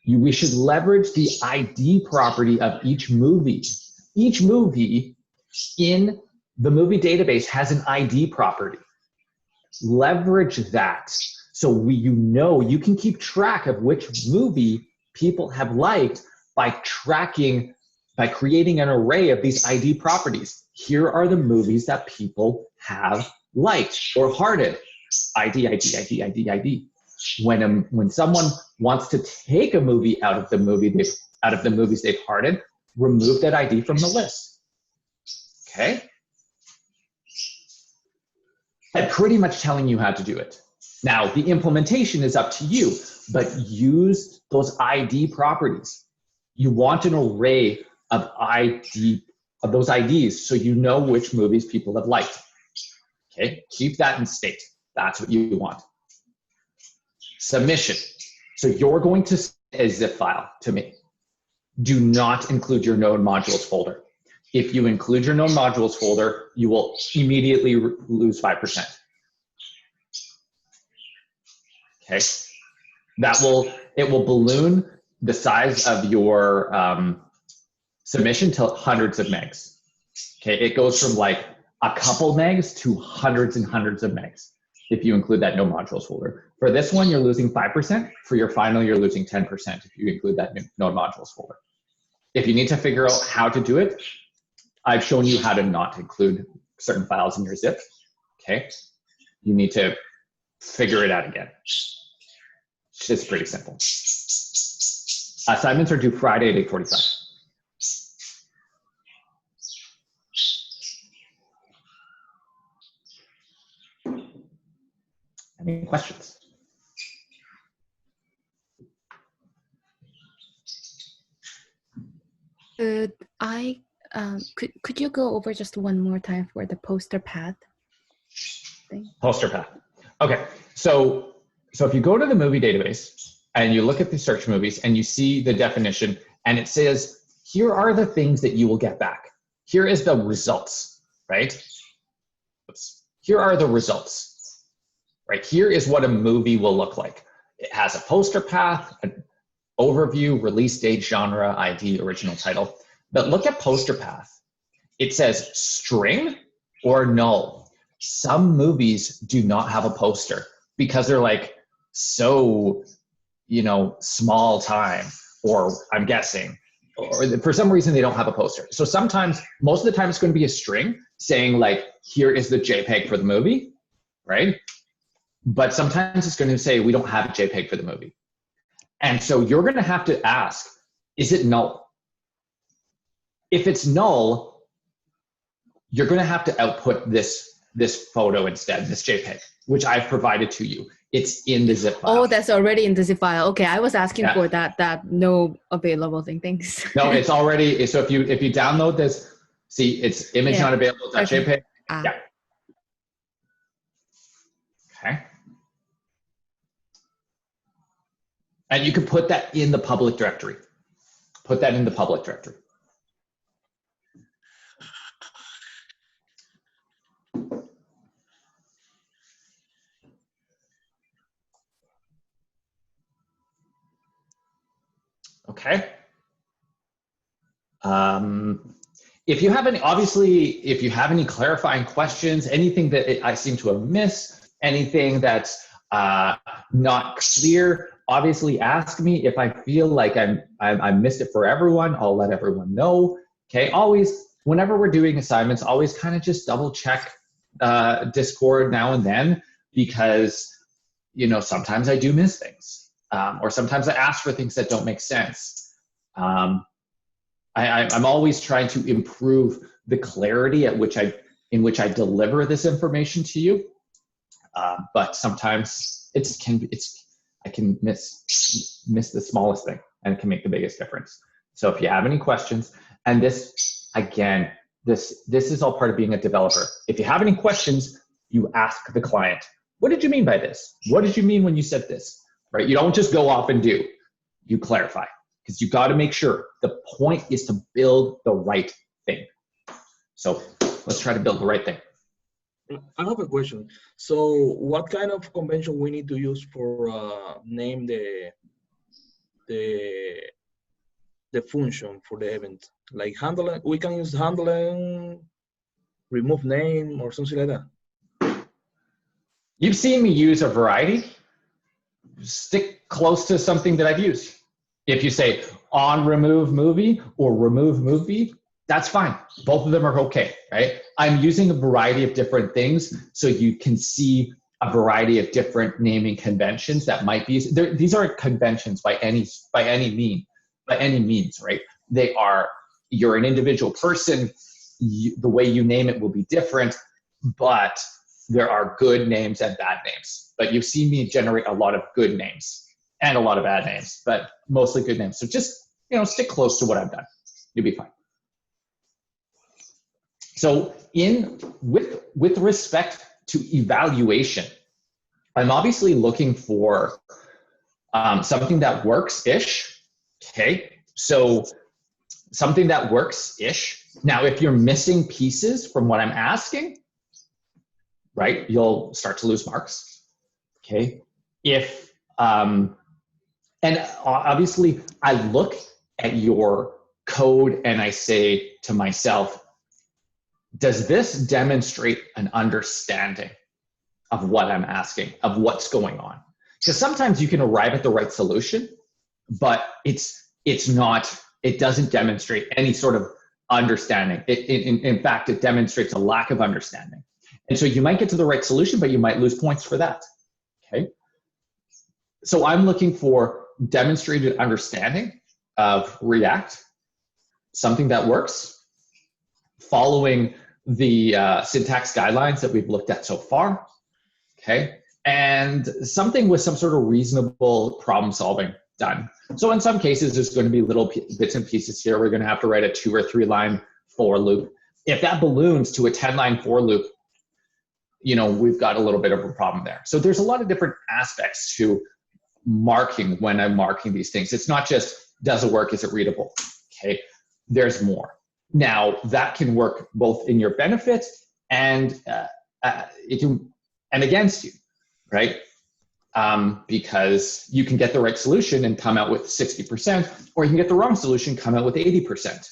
we should leverage the ID property of each movie. Each movie in the movie database has an ID property. Leverage that so you can keep track of which movie people have liked by creating an array of these ID properties. Here are the movies that people have liked or hearted. ID, ID, ID, ID, ID. When someone wants to take a movie out of the movies they've hearted, remove that ID from the list. Okay? I'm pretty much telling you how to do it. Now, the implementation is up to you, but use those ID properties. You want an array of those IDs so you know which movies people have liked. Okay? Keep that in state. That's what you want. Submission. So you're going to send a zip file to me. Do not include your node modules folder. If you include your node modules folder, you will immediately lose 5%. Okay. It will balloon the size of your submission to hundreds of megs. Okay. It goes from like a couple megs to hundreds and hundreds of megs if you include that node modules folder. For this one, you're losing 5%. For your final, you're losing 10% if you include that node modules folder. If you need to figure out how to do it, I've shown you how to not include certain files in your zip. Okay. You need to figure it out again. It's pretty simple. Assignments are due Friday at 8:45. Any questions? Could you go over just one more time for the poster path thing? Poster path. Okay, so if you go to the movie database and you look at the search movies and you see the definition and it says, here are the things that you will get back. Here is the results, right? Oops. Here are the results, right? Here is what a movie will look like. It has a poster path, an overview, release date, genre, ID, original title. But look at poster path. It says string or null. Some movies do not have a poster because they're like so, you know, small time, or I'm guessing, or for some reason they don't have a poster. So sometimes, most of the time it's going to be a string saying like, here is the JPEG for the movie, right? But sometimes it's going to say, we don't have a JPEG for the movie. And so you're going to have to ask, is it null? If it's null, you're going to have to output this photo instead, this JPEG, which I've provided to you. It's in the zip file. Oh, that's already in the zip file. Okay, I was asking for that no available thing. Thanks. No, it's already. So if you download this, see, it's image not available. Okay. JPEG. Yeah. Okay. And you can put that in the public directory. Put that in the public directory. Okay. If you have any, obviously, if you have any clarifying questions, anything that I seem to have missed, anything that's not clear, obviously ask me. If I feel like I missed it for everyone, I'll let everyone know. Okay. Always, whenever we're doing assignments, always kind of just double check Discord now and then, because, you know, sometimes I do miss things. Or sometimes I ask for things that don't make sense. I'm always trying to improve the clarity in which I deliver this information to you. But sometimes I can miss the smallest thing, and it can make the biggest difference. So if you have any questions, and this, again, this is all part of being a developer. If you have any questions, you ask the client, what did you mean by this? What did you mean when you said this? Right? You don't just go off and do, you clarify, because you got to make sure the point is to build the right thing. So let's try to build the right thing. I have a question. So what kind of convention we need to use for name the function for the event? Like handling, we can use handling, remove name, or something like that. You've seen me use a variety. Stick close to something that I've used. If you say on remove movie or remove movie, that's fine. Both of them are okay, right? I'm using a variety of different things so you can see a variety of different naming conventions that might be. These aren't conventions by any means, right? They are, you're an individual person. The way you name it will be different, but there are good names and bad names. But you've seen me generate a lot of good names and a lot of bad names, but mostly good names. So just, you know, stick close to what I've done. You'll be fine. So with respect to evaluation, I'm obviously looking for something that works-ish. Okay, so something that works-ish. Now, if you're missing pieces from what I'm asking, right, you'll start to lose marks. Okay, if and obviously I look at your code and I say to myself, does this demonstrate an understanding of what I'm asking, of what's going on? Because sometimes you can arrive at the right solution, but it's not It doesn't demonstrate any sort of understanding. In fact, it demonstrates a lack of understanding. And so you might get to the right solution, but you might lose points for that. Okay. So I'm looking for demonstrated understanding of React, something that works, following the syntax guidelines that we've looked at so far. Okay. And something with some sort of reasonable problem solving done. So in some cases, there's going to be little bits and pieces here. We're going to have to write a 2 or 3 line for loop. If that balloons to a 10-line for loop, you know, we've got a little bit of a problem there. So there's a lot of different aspects to marking when I'm marking these things. It's not just, does it work? Is it readable? Okay. There's more. Now that can work both in your benefit and it can, and against you, right? Because you can get the right solution and come out with 60%, or you can get the wrong solution, come out with 80%.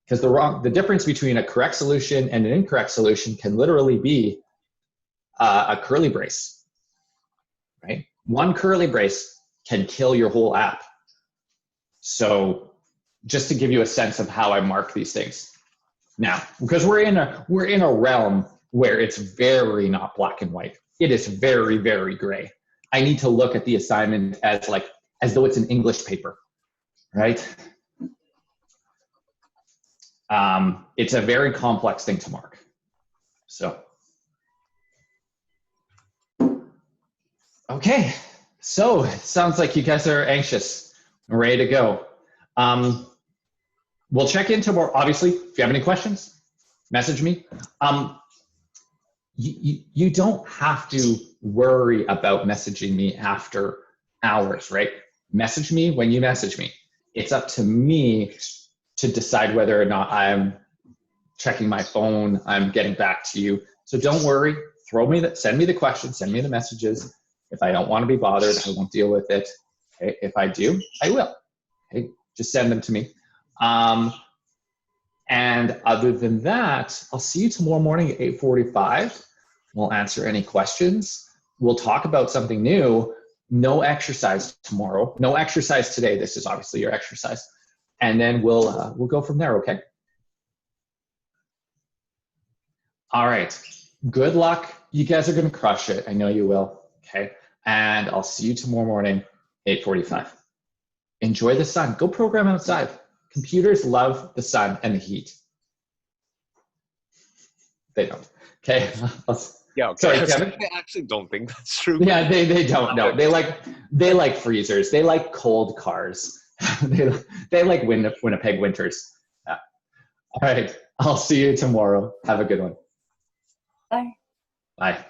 Because the difference between a correct solution and an incorrect solution can literally be a curly brace, right? One curly brace can kill your whole app. So just to give you a sense of how I mark these things. Now, because we're in a realm where it's very not black and white. It is very, very gray. I need to look at the assignment as though it's an English paper, right? It's a very complex thing to mark. So, okay. So it sounds like you guys are anxious and ready to go. We'll check in tomorrow. Obviously, if you have any questions, message me. You don't have to worry about messaging me after hours, right? Message me when you message me. It's up to me to decide whether or not I'm checking my phone, I'm getting back to you. So don't worry, send me the questions, send me the messages. If I don't want to be bothered, I won't deal with it. Okay? If I do, I will. Okay? Just send them to me. And other than that, I'll see you tomorrow morning at 8:45. We'll answer any questions. We'll talk about something new. No exercise tomorrow. No exercise today. This is obviously your exercise. And then we'll go from there, okay? All right. Good luck. You guys are going to crush it. I know you will, okay? And I'll see you tomorrow morning, 8:45. Enjoy the sun. Go program outside. Computers love the sun and the heat. They don't. Okay. Yeah. Okay. Sorry, Kevin. I actually don't think that's true. Yeah, they don't know. They like freezers. They like cold cars. they like Winnipeg winters. Yeah. All right. I'll see you tomorrow. Have a good one. Bye. Bye.